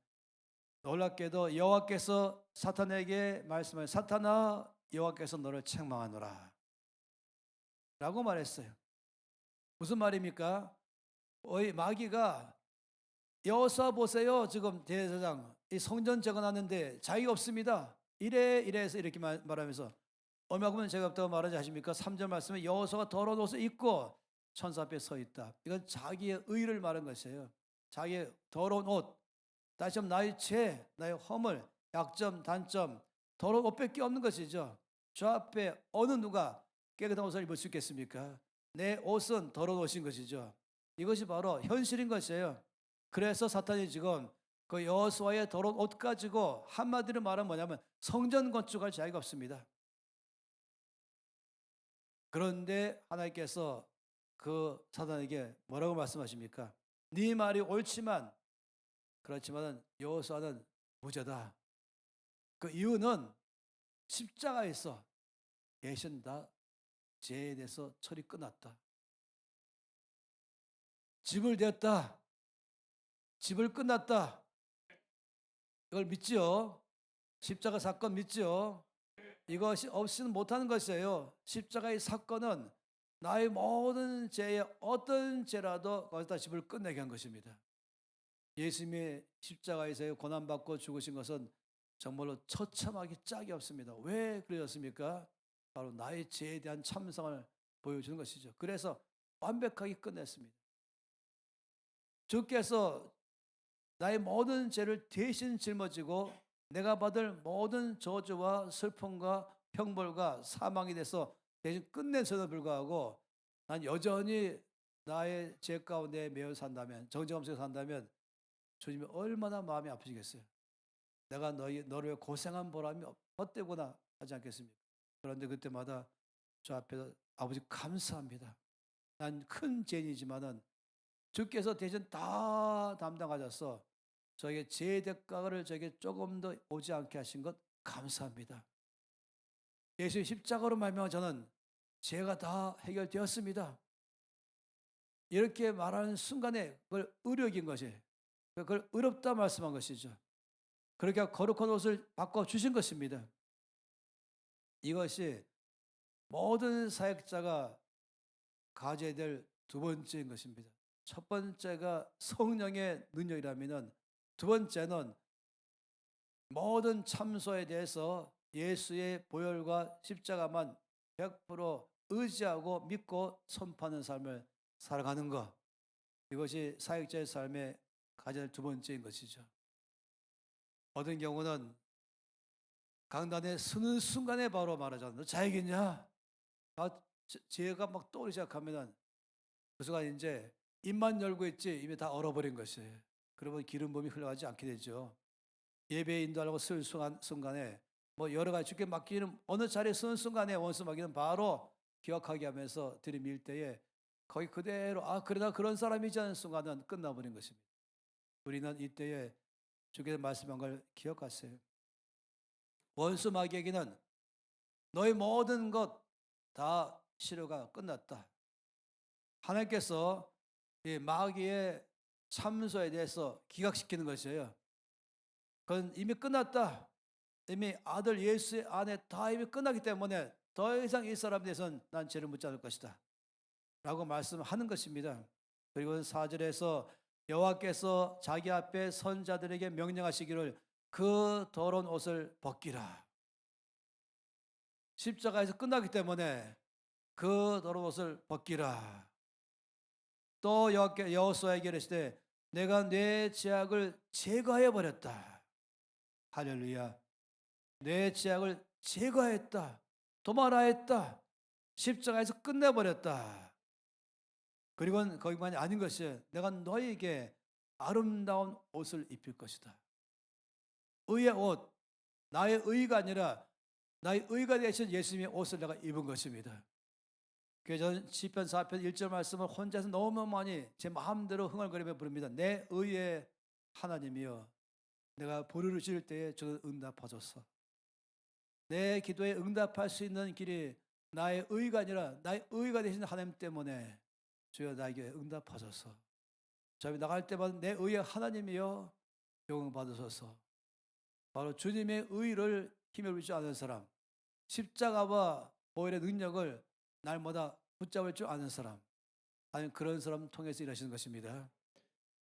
놀랍게도 여호와께서 사탄에게 말씀을 사탄아 여호와께서 너를 책망하노라 라고 말했어요. 무슨 말입니까? 마귀가 여호수아 보세요. 지금 대제사장 이 성전 재건하는데 자기가 없습니다. 이래 해서 이렇게 말하면서 얼마큼은 제가 없다고 말하지 아십니까? 3절 말씀에 여호수아가 더러운 옷을 입고 천사 앞에 서 있다. 이건 자기의 의를 말한 것이에요. 자기의 더러운 옷, 다시 한번 나의 죄, 나의 허물, 약점, 단점, 더러운 옷밖에 없는 것이죠. 저 앞에 어느 누가 깨끗한 옷을 입을 수 있겠습니까? 내 옷은 더러운 옷인 것이죠. 이것이 바로 현실인 것이에요. 그래서 사탄이 지금 그 여호수아의 더러운 옷 가지고 한마디로 말하면 뭐냐면 성전 건축할 자유가 없습니다. 그런데 하나님께서 그 사탄에게 뭐라고 말씀하십니까? 네 말이 옳지만 그렇지만 여호수아는 무죄다. 그 이유는 십자가에서 예신 다 죄에 대해서 처리 끝났다. 집을 댔다. 집을 끝났다. 이걸 믿지요? 십자가 사건 믿지요? 이것이 없이는 못하는 것이에요. 십자가의 사건은 나의 모든 죄의 어떤 죄라도 거기다 집을 끝내게 한 것입니다. 예수님의 십자가에서 고난받고 죽으신 것은 정말로 처참하기 짝이 없습니다. 왜 그러셨습니까? 바로 나의 죄에 대한 참상을 보여주는 것이죠. 그래서 완벽하게 끝냈습니다. 주께서 나의 모든 죄를 대신 짊어지고 내가 받을 모든 저주와 슬픔과 형벌과 사망이 돼서 대신 끝내서도 불구하고 난 여전히 나의 죄 가운데 매여 산다면, 정죄감 속에 산다면 주님이 얼마나 마음이 아프시겠어요. 내가 너를 고생한 보람이 헛되구나 하지 않겠습니까? 그런데 그때마다 저 앞에서 아버지 감사합니다. 난 큰 죄인이지만은 주께서 대신 다 담당하셔서 저에게 죄의 대가를 저에게 조금 더 오지 않게 하신 것 감사합니다. 예수의 십자가로 말미암아 저는 죄가 다 해결되었습니다. 이렇게 말하는 순간에 그걸 의력인 것이, 그걸 의롭다 말씀한 것이죠. 그렇게 거룩한 옷을 바꿔 주신 것입니다. 이것이 모든 사역자가 가져야 될 두 번째인 것입니다. 첫 번째가 성령의 능력이라면 두 번째는 모든 참소에 대해서 예수의 보혈과 십자가만 100% 의지하고 믿고 선포하는 삶을 살아가는 것. 이것이 사역자의 삶의 가장 두 번째인 것이죠. 어떤 경우는 강단에 서는 순간에 바로 말하잖아. 너 자익이냐? 죄가 막 떠오르기 시작하면은 그 순간 이제 입만 열고 있지 이미 다 얼어버린 것이에요. 그러면 기름 부음이 흘러가지 않게 되죠. 예배에 인도하려고 쓸 순간에 뭐 여러 가지 주께 맡기는 어느 자리에 서는 순간에 원수 맡기는 바로 기억하게 하면서 들이밀 때에 거기 그대로 그러다 그런 사람이지 않은 순간은 끝나버린 것입니다. 우리는 이때에 주께서 말씀한 걸 기억하세요. 원수 마귀에게는 너의 모든 것 다 치료가 끝났다. 하나님께서 이 마귀의 참소에 대해서 기각시키는 것이에요. 그건 이미 끝났다. 이미 아들 예수의 안에 다 이미 끝났기 때문에 더 이상 이 사람에 대해서는 난 죄를 묻지 않을 것이다. 라고 말씀하는 것입니다. 그리고 4절에서 여호와께서 자기 앞에 선자들에게 명령하시기를 그 더러운 옷을 벗기라. 십자가에서 끝났기 때문에 그 더러운 옷을 벗기라. 또 여호수아에게 이르시되 내가 내 죄악을 제거해 버렸다. 할렐루야. 내 죄악을 제거했다. 도말하였다. 십자가에서 끝내버렸다. 그리고 거기만이 아닌 것이 내가 너에게 아름다운 옷을 입힐 것이다. 의의 옷, 나의 의가 아니라 나의 의가 되신 예수님의 옷을 내가 입은 것입니다. 그래서 저는 시편 4편 1절 말씀을 혼자서 너무 많이 제 마음대로 흥얼거리며 부릅니다. 내 의의 하나님이여 내가 부르짖을 지을 때에 저는 응답하소서. 내 기도에 응답할 수 있는 길이 나의 의가 아니라 나의 의가 되신 하나님 때문에 주여 나에게 응답하소서. 저 나갈 때마다 내 의의 하나님이여 영광 받으소서. 바로 주님의 의를 힘입지 않은 사람, 십자가와 보혈의 능력을 날마다 붙잡을 줄 아는 사람, 아니면 그런 사람 통해서 일하시는 것입니다.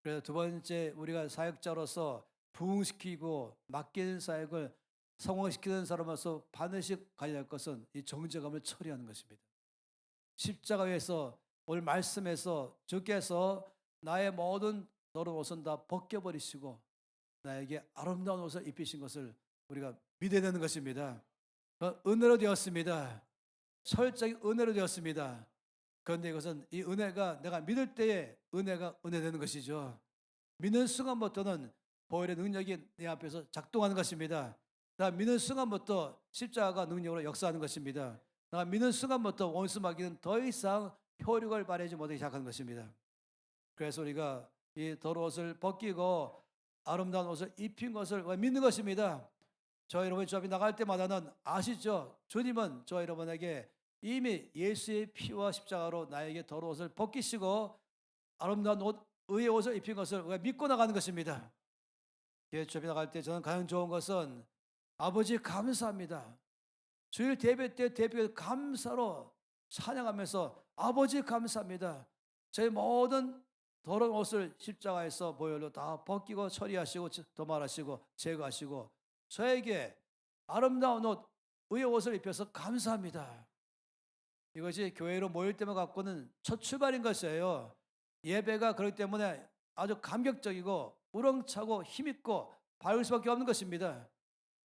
그래서 두 번째 우리가 사역자로서 부흥시키고 맡기는 사역을 성공시키는 사람으로서 반드시 가져야 할 것은 이 정죄감을 처리하는 것입니다. 십자가에서 오늘 말씀에서 주께서 나의 모든 더러운 옷은 다 벗겨버리시고 나에게 아름다운 옷을 입히신 것을 우리가 믿어야 되는 것입니다. 은혜로 되었습니다. 철저히 은혜로 되었습니다. 그런데 이것은 이 은혜가 내가 믿을 때에 은혜가 은혜 되는 것이죠. 믿는 순간부터는 보혈의 능력이 내 앞에서 작동하는 것입니다. 나 믿는 순간부터 십자가가 능력으로 역사하는 것입니다. 나 믿는 순간부터 원수 마귀는 더 이상 효력을 발휘하지 못하기 시작하는 것입니다. 그래서 우리가 이 더러운 옷을 벗기고 아름다운 옷을 입힌 것을 믿는 것입니다. 저 여러분이 주 앞에 나갈 때마다는 아시죠? 주님은 저 여러분에게 이미 예수의 피와 십자가로 나에게 더러운 옷을 벗기시고 아름다운 옷, 의의 옷을 입힌 것을 우리가 믿고 나가는 것입니다. 주 앞에 나갈 때 저는 가장 좋은 것은 아버지 감사합니다. 주일 예배 때 대표 감사로 찬양하면서 아버지 감사합니다. 저희 모든 더러운 옷을 십자가에서 보혈로 다 벗기고 처리하시고 도말하시고 제거하시고 저에게 아름다운 옷, 의의 옷을 입혀서 감사합니다. 이것이 교회로 모일 때만 갖고는 첫 출발인 것이에요. 예배가 그렇기 때문에 아주 감격적이고 우렁차고 힘있고 밝을 수밖에 없는 것입니다.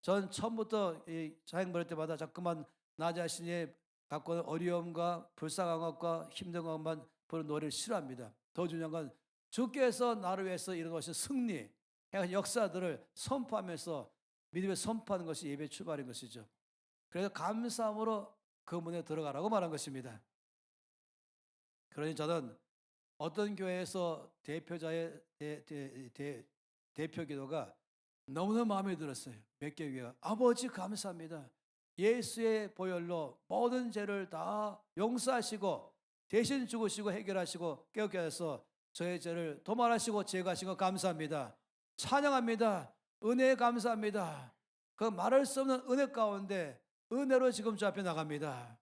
전 처음부터 이 사역 모일 때마다 자꾸만 나 자신이 갖고 있는 어려움과 불쌍한 것과 힘든 것만 부르는 노래를 싫어합니다. 더 중요한 건 주께서 나를 위해서 이루어진 승리, 역사들을 선포하면서 믿음에 선포하는 것이 예배의 출발인 것이죠. 그래서 감사함으로 그 문에 들어가라고 말한 것입니다. 그러니 저는 어떤 교회에서 대표자의 대표 기도가 너무나 마음에 들었어요. 몇 개 교회가 아버지 감사합니다. 예수의 보혈로 모든 죄를 다 용서하시고 대신 죽으시고 해결하시고 깨닫게 하셔서 저의 죄를 도말하시고 제거하신 것 감사합니다. 찬양합니다. 은혜에 감사합니다. 그 말할 수 없는 은혜 가운데 은혜로 지금 저 앞에 나갑니다.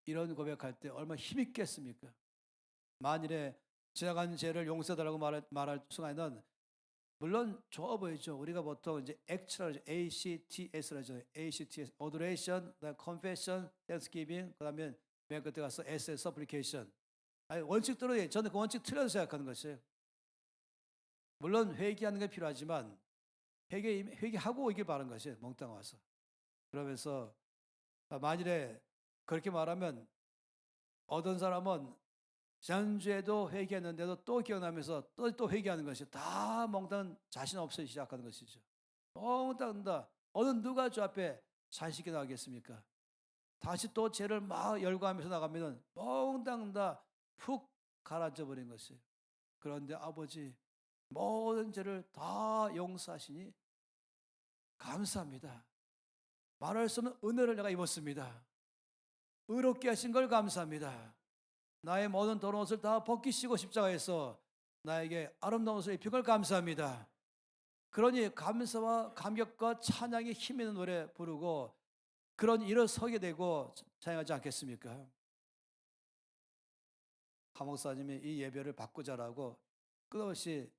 이런 고백할 때 얼마나 힘있겠습니까? 만일에 지나간 죄를 용서해달라고 말할 순간에는 물론 좋아 보이죠. 우리가 보통 이제 ACT라고 하죠. ACTS라고 하죠. ACTS, Adoration, Confession, Thanksgiving, 그 다음에 맨 끝에 가서 essay supplication. 아니, 원칙대로 저는 그 원칙 틀려서 생각하는 것이에요. 물론 회개하는 게 필요하지만 회개하고 오길 바라는 것이에요. 몽땅 와서. 그러면서 만일에 그렇게 말하면 어떤 사람은 지난주에도 회개했는데도 또 기억나면서 또 회개하는 것이 다 몽땅 자신 없어 시작하는 것이죠. 몽땅 다 어느 누가 주 앞에 자식이 나가겠습니까? 다시 또 죄를 막 열거하면서 나가면 몽땅 다 푹 가라앉아 버린 것이에요. 그런데 아버지 모든 죄를 다 용서하시니 감사합니다. 말할 수 없는 은혜를 내가 입었습니다. 의롭게 하신 걸 감사합니다. 나의 모든 더러운 옷을 다 벗기시고 십자가에서 나에게 아름다운 옷을 입힌 걸 감사합니다. 그러니 감사와 감격과 찬양의 힘 있는 노래 부르고 그런 일어서게 되고 찬양하지 않겠습니까? 하 목사님이 이 예배를 바꾸자라고 끝없이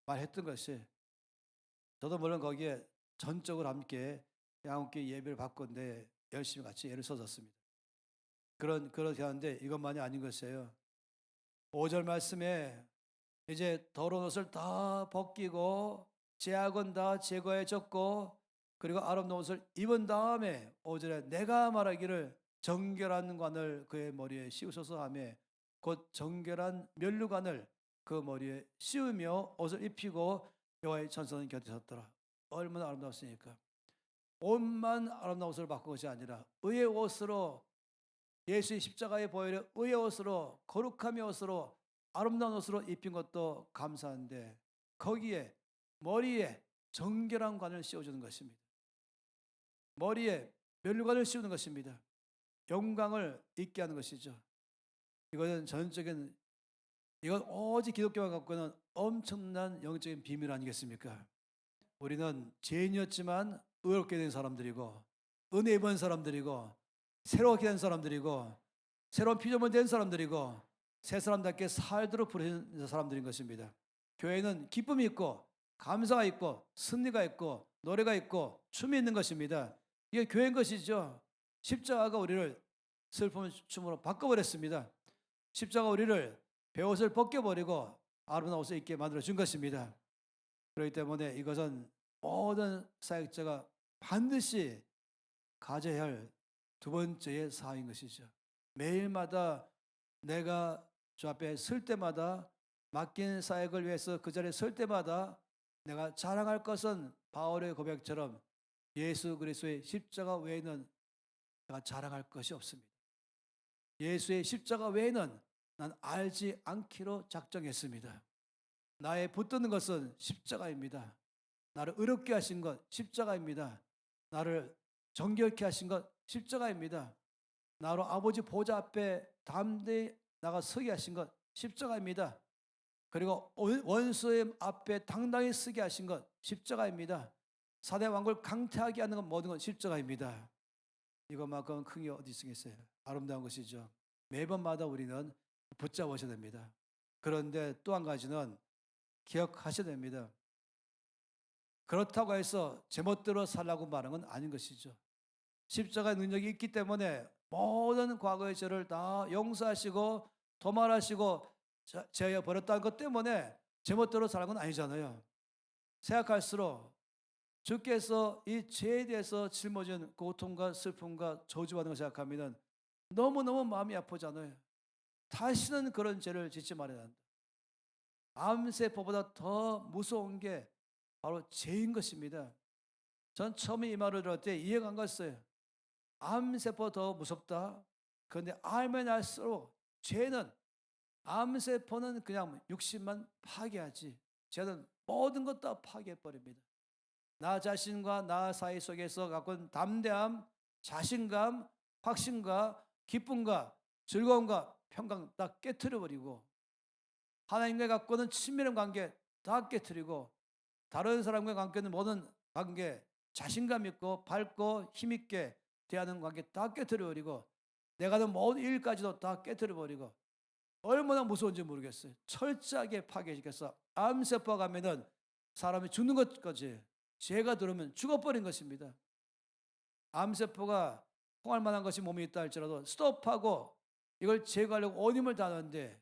말했던 것이, 저도 물론 거기에 전적으로 함께 예배를 바꾼데 열심히 같이 예를 써줬습니다. 그렇게 하는데 이것만이 아닌 것이에요. 5절 말씀에 이제 더러운 옷을 다 벗기고 죄악은 다 제거해졌고 그리고 아름다운 옷을 입은 다음에 5절에 내가 말하기를 정결한 관을 그의 머리에 씌우소서 하며 곧 정결한 면류관을 그 머리에 씌우며 옷을 입히고 여호와의 천사는 곁에 섰더라. 얼마나 아름다웠습니까? 옷만 아름다운 옷을 바꾼 것이 아니라 의의 옷으로, 예수의 십자가의 보혈의 의의 옷으로, 거룩함의 옷으로, 아름다운 옷으로 입힌 것도 감사한데 거기에 머리에 정결한 관을 씌워주는 것입니다. 머리에 면류관을 씌우는 것입니다. 영광을 있게 하는 것이죠. 이건 오직 기독교가 갖고 있는 엄청난 영적인 비밀 아니겠습니까? 우리는 죄인이었지만 의롭게 된 사람들이고 은혜 입은 사람들이고 새롭게 된 사람들이고 새로운 피조물 된 사람들이고 새 사람답게 살도록 부르신 사람들인 것입니다. 교회는 기쁨이 있고 감사가 있고 승리가 있고 노래가 있고 춤이 있는 것입니다. 이게 교회인 것이죠. 십자가가 우리를 슬픔의 춤으로 바꿔버렸습니다. 십자가 우리를 베옷을 벗겨버리고 아름다운 옷을 입게 만들어준 것입니다. 그렇기 때문에 이것은 모든 사역자가 반드시 가져야 할 두 번째의 사역인 것이죠. 매일마다 내가 주 앞에 설 때마다 맡긴 사역을 위해서 그 자리에 설 때마다 내가 자랑할 것은 바울의 고백처럼 예수 그리스도의 십자가 외에는 내가 자랑할 것이 없습니다. 예수의 십자가 외에는 난 알지 않기로 작정했습니다. 나의 붙드는 것은 십자가입니다. 나를 의롭게 하신 것 십자가입니다. 나를 정결케 하신 것 십자가입니다. 나로 아버지 보좌 앞에 담대히 나가 서게 하신 것 십자가입니다. 그리고 원수의 앞에 당당히 서게 하신 것 십자가입니다. 사대 왕국을 강태하게 하는 것 모든 건 십자가입니다. 이것만큼 큰 게 어디 있겠어요? 아름다운 것이죠. 매번마다 우리는 붙잡으셔야 됩니다. 그런데 또 한 가지는 기억하셔야 됩니다. 그렇다고 해서 제멋대로 살라고 말하는 건 아닌 것이죠. 십자가의 능력이 있기 때문에 모든 과거의 죄를 다 용서하시고 도말하시고 제하여 버렸다는 것 때문에 제멋대로 살는 건 아니잖아요. 생각할수록 주께서 이 죄에 대해서 짊어진 고통과 슬픔과 저주받는 걸 생각하면 너무너무 마음이 아프잖아요. 다시는 그런 죄를 짓지 말아야 한다. 암세포보다 더 무서운 게 바로 죄인 것입니다. 전 처음에 이 말을 들을 때 이해가 안 갔어요. 암세포 더 무섭다. 그런데 알면 알수록 죄는, 암세포는 그냥 육신만 파괴하지 죄는 모든 것 다 파괴해버립니다. 나 자신과 나 사이 속에서 갖고 있는 담대함, 자신감, 확신과 기쁨과 즐거움과 평강 다 깨트려버리고 하나님과 갖고 있는 친밀한 관계 다 깨트리고 다른 사람과 관계 있는 모든 관계, 자신감 있고 밝고 힘있게 대하는 관계 다 깨트려버리고 내가 하는 모든 일까지도 다 깨트려버리고 얼마나 무서운지 모르겠어요. 철저하게 파괴시켜서 암세포가 가면은 사람이 죽는 것까지, 죄가 들어오면 죽어버린 것입니다. 암세포가 통할 만한 것이 몸에 있다 할지라도 스톱하고 이걸 제거하려고 온 힘을 다하는데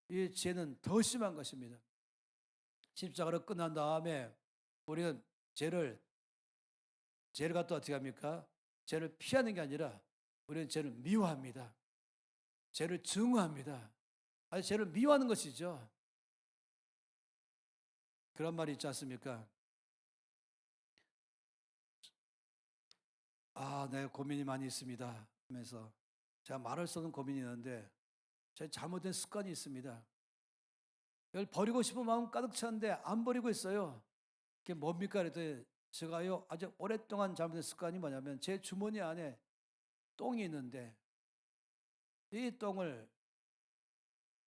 이 죄는 더 심한 것입니다. 십자가로 끝난 다음에 우리는 죄를 갖다 어떻게 합니까? 죄를 피하는 게 아니라 우리는 죄를 미워합니다. 죄를 증오합니다. 아니, 죄를 미워하는 것이죠. 그런 말이 있지 않습니까? 내가 고민이 많이 있습니다 하면서 제가 말할 수 없는 고민이 있는데 제 잘못된 습관이 있습니다. 이걸 버리고 싶은 마음 가득 차는데 안 버리고 있어요. 그게 뭡니까? 그랬더니 제가요 아주 오랫동안 잘못된 습관이 뭐냐면 제 주머니 안에 똥이 있는데 이 똥을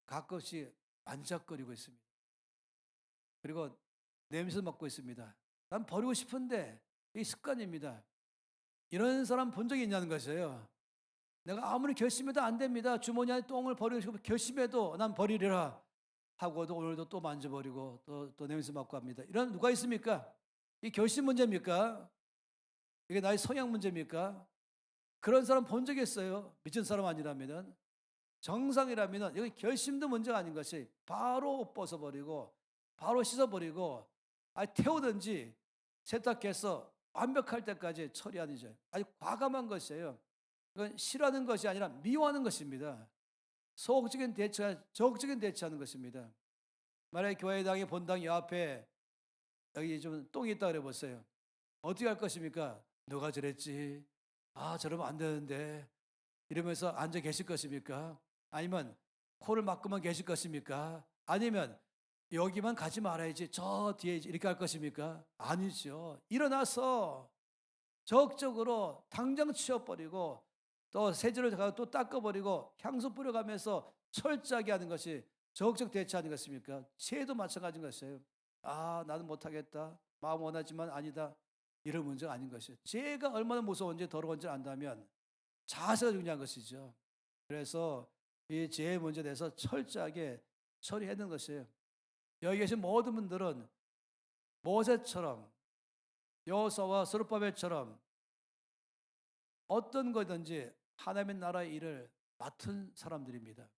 가끔씩 만작거리고 있습니다. 그리고 냄새 맡고 있습니다. 난 버리고 싶은데 이 습관입니다. 이런 사람 본 적이 있냐는 것이에요. 내가 아무리 결심해도 안 됩니다. 주머니 안에 똥을 버리고 싶고 결심해도 난 버리리라 하고도 오늘도 또 만져버리고 또 냄새 맡고 합니다. 이런 누가 있습니까? 이 결심 문제입니까? 이게 나의 성향 문제입니까? 그런 사람 본 적이 있어요. 미친 사람 아니라면 정상이라면 여기 결심도 문제가 아닌 것이 바로 옷 벗어버리고 바로 씻어버리고 태우든지 세탁해서 완벽할 때까지 처리하는 죠. 아주 과감한 것이에요. 이건 싫어하는 것이 아니라 미워하는 것입니다. 소극적인 대처, 적극적인 대처하는 것입니다. 만약에 교회당에 본당 옆에 여기 좀 똥이 있다 그래 보세요. 어떻게 할 것입니까? 누가 저랬지? 저러면 안 되는데 이러면서 앉아 계실 것입니까? 아니면 코를 막고만 계실 것입니까? 아니면 여기만 가지 말아야지 저 뒤에 이렇게 할 것입니까? 아니죠. 일어나서 적극적으로 당장 치워버리고 또 세제를 가서 또 닦아버리고 향수 뿌려가면서 철저하게 하는 것이 적극적 대처하는 것입니까? 죄도 마찬가지인 것이에요. 나는 못하겠다. 마음 원하지만 아니다. 이런 문제가 아닌 것이에요. 죄가 얼마나 무서운지 더러운지 안다면 자세가 중요한 것이죠. 그래서 이 죄의 문제에 대해서 철저하게 처리해야 되는 것이에요. 여기 계신 모든 분들은 모세처럼 여호수아와 스룹바벨처럼 어떤 거든지 하나님의 나라의 일을 맡은 사람들입니다.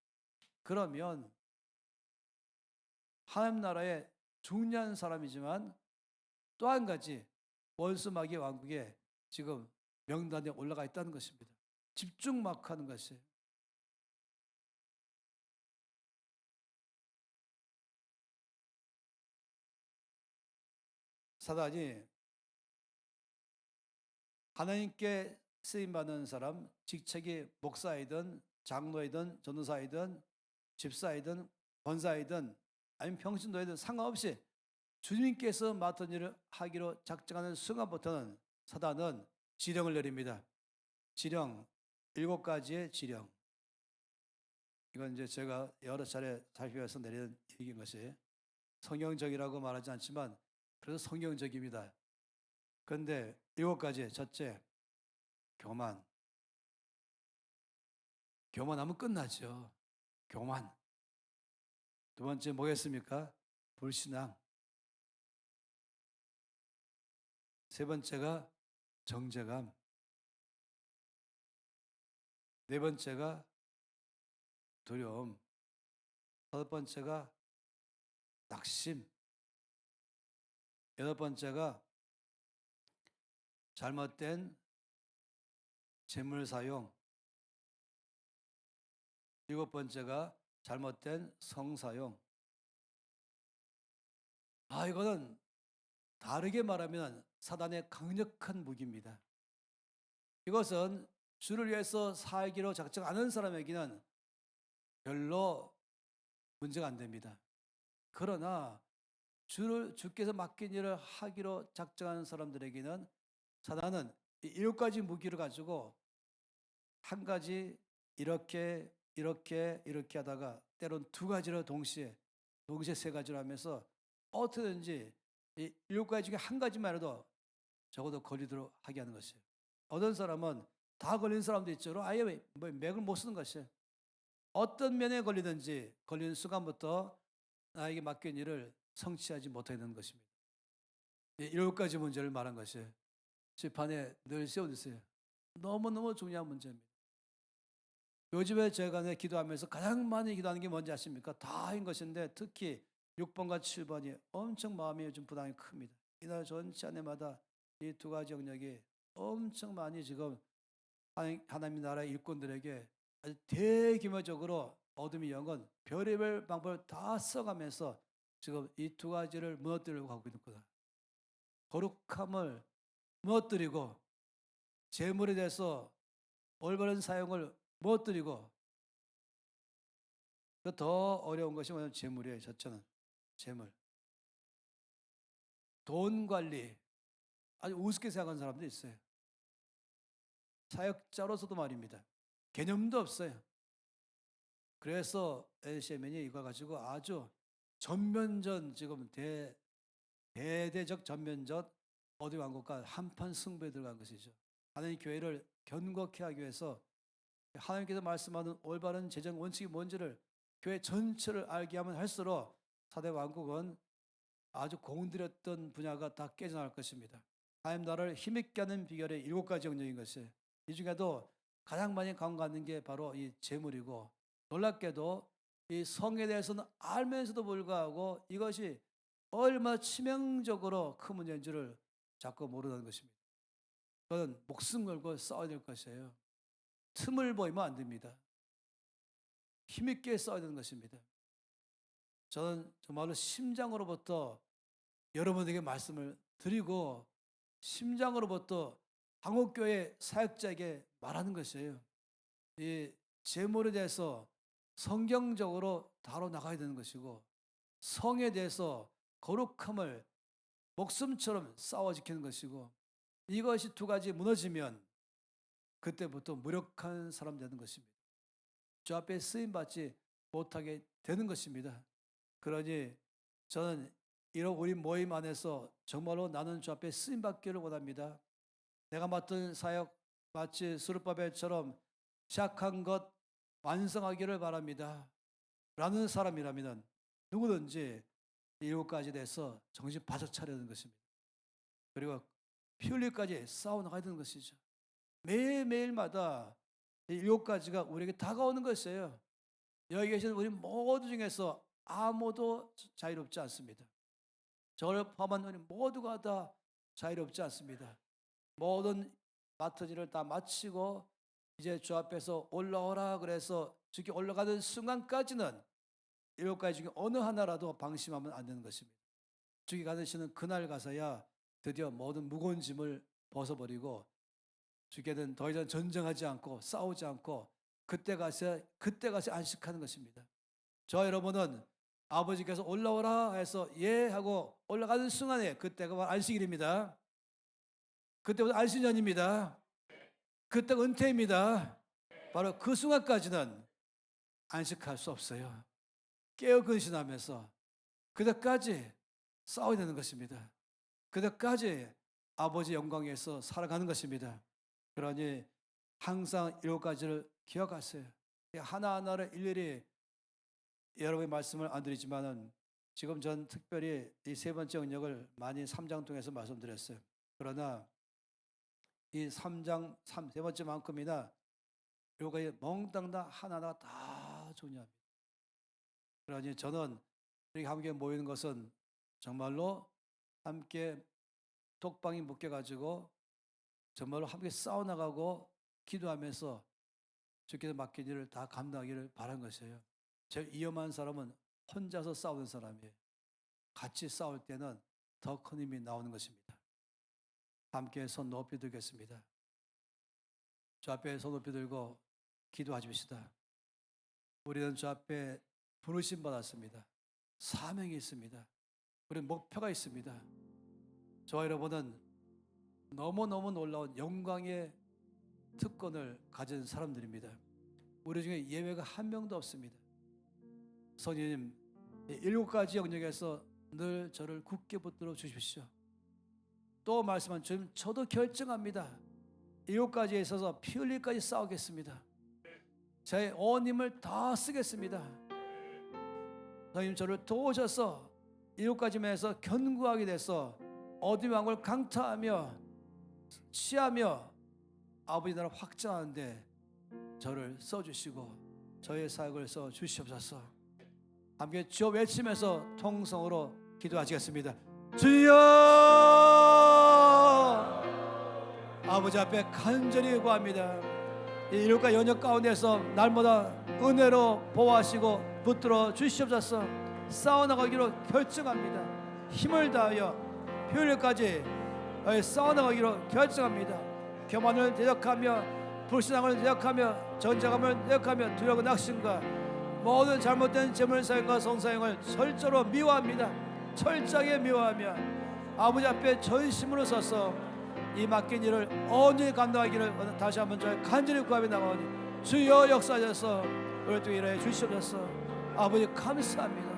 그러면 하나님 나라의 중요한 사람이지만 또 한 가지 원수 마귀의 왕국에 지금 명단에 올라가 있다는 것입니다. 집중 마크하는 것이에요. 사단이 하나님께 쓰임받는 사람, 직책이 목사이든 장로이든 전도사이든 집사이든 권사이든 아니면 평신도이든 상관없이 주님께서 맡은 일을 하기로 작정하는 순간부터는 사단은 지령을 내립니다. 지령, 7가지의 지령. 이건 이제 제가 여러 차례 살펴서 내리는 얘기인 것이 성경적이라고 말하지 않지만 그래도 성경적입니다. 그런데 7가지, 첫째, 교만. 교만하면 끝나죠. 교만. 두 번째 뭐겠습니까? 불신앙. 세 번째가 정죄감. 네 번째가 두려움. 다섯 번째가 낙심. 여덟 번째가 잘못된 재물 사용. 일곱 번째가 잘못된 성 사용. 이거는 다르게 말하면 사단의 강력한 무기입니다. 이것은 주를 위해서 살기로 작정 않은 사람에게는 별로 문제가 안 됩니다. 그러나 주께서 맡긴 일을 하기로 작정하는 사람들에게는 사단은 이 7가지 무기를 가지고 한 가지 이렇게 하다가 때론 2가지로 동시에 3가지로 하면서 어떻게든지 이 7가지 중에 한 가지만이라도 적어도 걸리도록 하게 하는 것이에요. 어떤 사람은 다 걸린 사람도 있죠. 아예 맥을 못 쓰는 것이에요. 어떤 면에 걸리든지 걸리는 순간부터 나에게 맡긴 일을 성취하지 못하게 되는 것입니다. 이 7가지 문제를 말한 것이에요. 집안에 늘 세워두세요. 너무너무 중요한 문제입니다. 요즘에 제가 기도하면서 가장 많이 기도하는 게 뭔지 아십니까? 다인 것인데 특히 6번과 7번이 엄청 마음이 요즘 부담이 큽니다. 이날 전체 안에마다 이 두 가지 영역이 엄청 많이 지금 하나님 나라 일꾼들에게 아주 대규모적으로 어둠의 영은 별의별 방법을 다 써가면서 지금 이 두 가지를 무너뜨리려고 하고 있는 거다. 거룩함을 무너뜨리고 재물에 대해서 올바른 사용을 무너뜨리고 더 어려운 것이 뭐냐면 재물이에요. 저처는 재물. 돈 관리 아주 우습게 생각하는 사람도 있어요. 사역자로서도 말입니다. 개념도 없어요. 그래서 LCMN이 이걸 가지고 아주 전면전 지금 대대적 전면전 어디 왕국과 한판 승부에 들어간 것이죠. 하나님 교회를 견고케 하기 위해서 하나님께서 말씀하는 올바른 재정 원칙이 뭔지를 교회 전체를 알게 하면 할수록 사대 왕국은 아주 공들였던 분야가 다 깨져나갈 것입니다. 하나님 나라를 힘있게 하는 비결의 7가지 영역인 것이에요. 이 중에도 가장 많이 강조하는 게 바로 이 재물이고, 놀랍게도 이 성에 대해서는 알면서도 불구하고 이것이 얼마나 치명적으로 큰 문제인 줄을 자꾸 모르는 것입니다. 그건 목숨 걸고 싸워야 될 것이에요. 틈을 보이면 안 됩니다. 힘있게 싸워야 되는 것입니다. 저는 정말로 심장으로부터 여러분에게 말씀을 드리고 심장으로부터 한국교회 사역자에게 말하는 것이에요. 이 재물에 대해서 성경적으로 다뤄 나가야 되는 것이고, 성에 대해서 거룩함을 목숨처럼 싸워 지키는 것이고, 이것이 두 가지 무너지면 그때부터 무력한 사람 되는 것입니다. 주 앞에 쓰임받지 못하게 되는 것입니다. 그러니 저는 이런 우리 모임 안에서 정말로 나는 주 앞에 쓰임받기를 원합니다. 내가 맡은 사역 마치 스룹바벨처럼 시작한 것 완성하기를 바랍니다. 라는 사람이라면 누구든지 7가지 돼서 정신 바짝 차려야 되는 것입니다. 그리고 피 흘릴까지 싸워나가야 되는 것이죠. 매일매일마다 이 7가지가 우리에게 다가오는 것이에요. 여기 계신 우리 모두 중에서 아무도 자유롭지 않습니다. 저를 포함한 우리 모두가 다 자유롭지 않습니다. 모든 맡은 일을 다 마치고 이제 주 앞에서 올라오라 그래서 주께 올라가는 순간까지는 7가지 중에 어느 하나라도 방심하면 안 되는 것입니다. 주께 가시는 그날 가서야 드디어 모든 무거운 짐을 벗어버리고 주께는 더 이상 전쟁하지 않고 싸우지 않고 그때 가서 안식하는 것입니다. 저 여러분은 아버지께서 올라오라 해서 예 하고 올라가는 순간에 그때가 바로 안식일입니다. 그때부터 안식년입니다. 그때가 은퇴입니다. 바로 그 순간까지는 안식할 수 없어요. 깨어 근신하면서 그때까지 싸워야 되는 것입니다. 그때까지 아버지 영광에서 살아가는 것입니다. 그러니 항상 7가지를 기억하세요. 하나하나를 일일이 여러분의 말씀을 안 드리지만은 지금 전 특별히 이 3번째 영역을 많이 3장 통해서 말씀드렸어요. 그러나 이 3장 3번째만큼이나 요거에 몽땅 다 하나하나 다 중요합니다. 그러니 저는 이렇게 함께 모이는 것은 정말로 함께 독방이 묶여가지고 정말로 함께 싸워나가고 기도하면서 주께서 맡긴 일을 다 감당하기를 바란 것이에요. 제일 위험한 사람은 혼자서 싸우는 사람이에요. 같이 싸울 때는 더 큰 힘이 나오는 것입니다. 함께 손 높이 들겠습니다. 주 앞에 손 높이 들고 기도하십시다. 우리는 주 앞에 부르심 받았습니다. 사명이 있습니다. 우리는 목표가 있습니다. 저와 여러분은 너무너무 놀라운 영광의 특권을 가진 사람들입니다. 우리 중에 예외가 한 명도 없습니다. 성령님, 7가지 영역에서 늘 저를 굳게 붙들어 주십시오. 또 말씀한 주님, 저도 결정합니다. 7가지에 있어서 피 흘릴까지 싸우겠습니다. 제 온 힘을 다 쓰겠습니다. 성령님, 저를 도우셔서 7가지면에서 견고하게 돼서 어둠의 왕국을 강타하며 취하며 아버지 나라 확장하는데 저를 써주시고 저의 사역을 써 주시옵소서. 함께 주여 외치면서 통성으로 기도하시겠습니다. 주여! 아버지 앞에 간절히 구합니다. 이 일과 연역 가운데서 날마다 은혜로 보호하시고 붙들어 주시옵소서. 싸워나가기로 결정합니다. 힘을 다하여 표현까지 싸워나가기로 결정합니다. 교만을 대적하며 불신앙을 대적하며 전쟁함을 대적하며 두려움과 낙심과 모든 잘못된 재물사용과 성사용을 철저로 미워합니다. 철저하게 미워하며 아버지 앞에 전심으로 서서 이 맡긴 일을 온전히 감당하기를 다시 한번 저희 간절히 구하며 나가오니 주여 역사하셔서 우리 또 일해 주시옵소서. 아버지 감사합니다.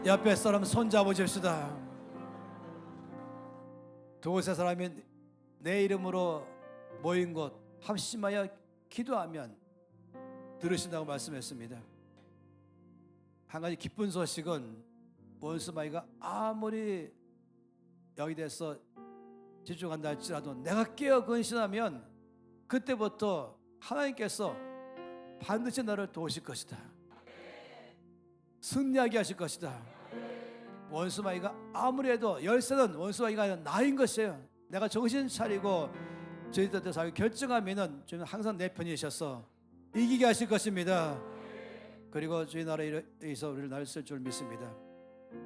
옆에 사람 손잡으십시다. 두세 사람이 내 이름으로 모인 곳 합심하여 기도하면 들으신다고 말씀했습니다. 한 가지 기쁜 소식은 원수마귀가 아무리 여기 대해서 집중한다 할지라도 내가 깨어 근신하면 그때부터 하나님께서 반드시 너를 도우실 것이다. 승리하게 하실 것이다. 원수마귀가 아무리 해도 열쇠는 원수마귀가 아니라 나인 것이에요. 내가 정신 차리고 저희 뜻대로 살기 결정하면은 주님 항상 내 편이셔서 이기게 하실 것입니다. 그리고 주의 나라에서 우리를 날쓸 줄 믿습니다.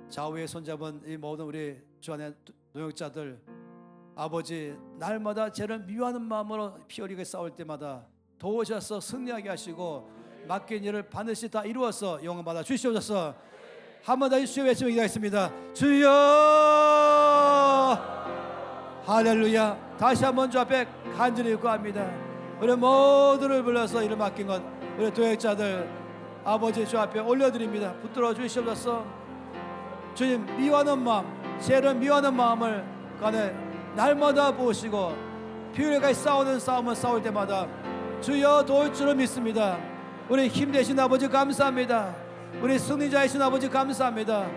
좌우에 손잡은 이 모든 우리 주 안에 노역자들, 아버지 날마다 죄를 미워하는 마음으로 피 흘리게 싸울 때마다 도우셔서 승리하게 하시고 맡긴 일을 반드시 다 이루어서 영광 받아 주시옵소서. 한 번 다시 주여 외치며 기도하겠습니다. 주여! 할렐루야. 다시 한번 주 앞에 간절히 구합니다. 우리 모두를 불러서 이를 맡긴 것 우리 도역자들 아버지 주 앞에 올려드립니다. 붙들어 주시옵소서. 주님 미워하는 마음, 죄를 미워하는 마음을 간에 날마다 보시고 피흘까지 싸우는 싸움을 싸울 때마다 주여 도울 줄을 믿습니다. 우리 힘되신 아버지 감사합니다. 우리 승리자이신 아버지 감사합니다.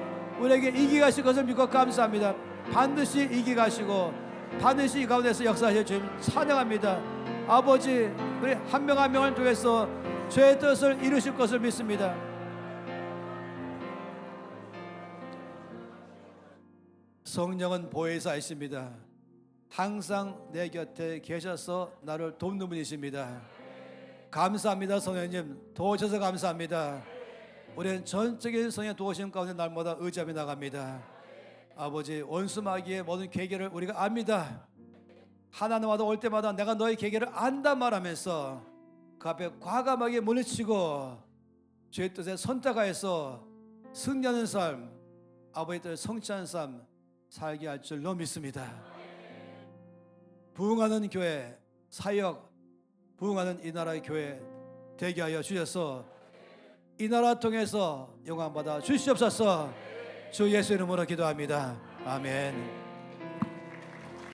우리에게 이기게 하실 것을 믿고 감사합니다. 반드시 이기게 하시고 반드시 이 가운데서 역사하실 주님 찬양합니다. 아버지 우리 한 명 한 명을 통해서 죄의 뜻을 이루실 것을 믿습니다. 성령은 보혜사이십니다. 항상 내 곁에 계셔서 나를 돕는 분이십니다. 감사합니다. 성령님 도우셔서 감사합니다. 우리는 전적인 성령의 도우심 가운데 날마다 의지하며 나갑니다. 아버지 원수마귀의 모든 계계를 우리가 압니다. 하나님마다 올 때마다 내가 너의 계계를 안다 말하면서 그 앞에 과감하게 물리치고 죄의 뜻에 선택하여서 승리하는 삶, 아버지 뜻을 성취하는 삶 살게 할 줄로 믿습니다. 부흥하는 교회, 사역, 부흥하는 이 나라의 교회 되게 하여 주셔서 이 나라 통해서 영광 받아 주시옵소서. 주 예수 이름으로 기도합니다. 아멘.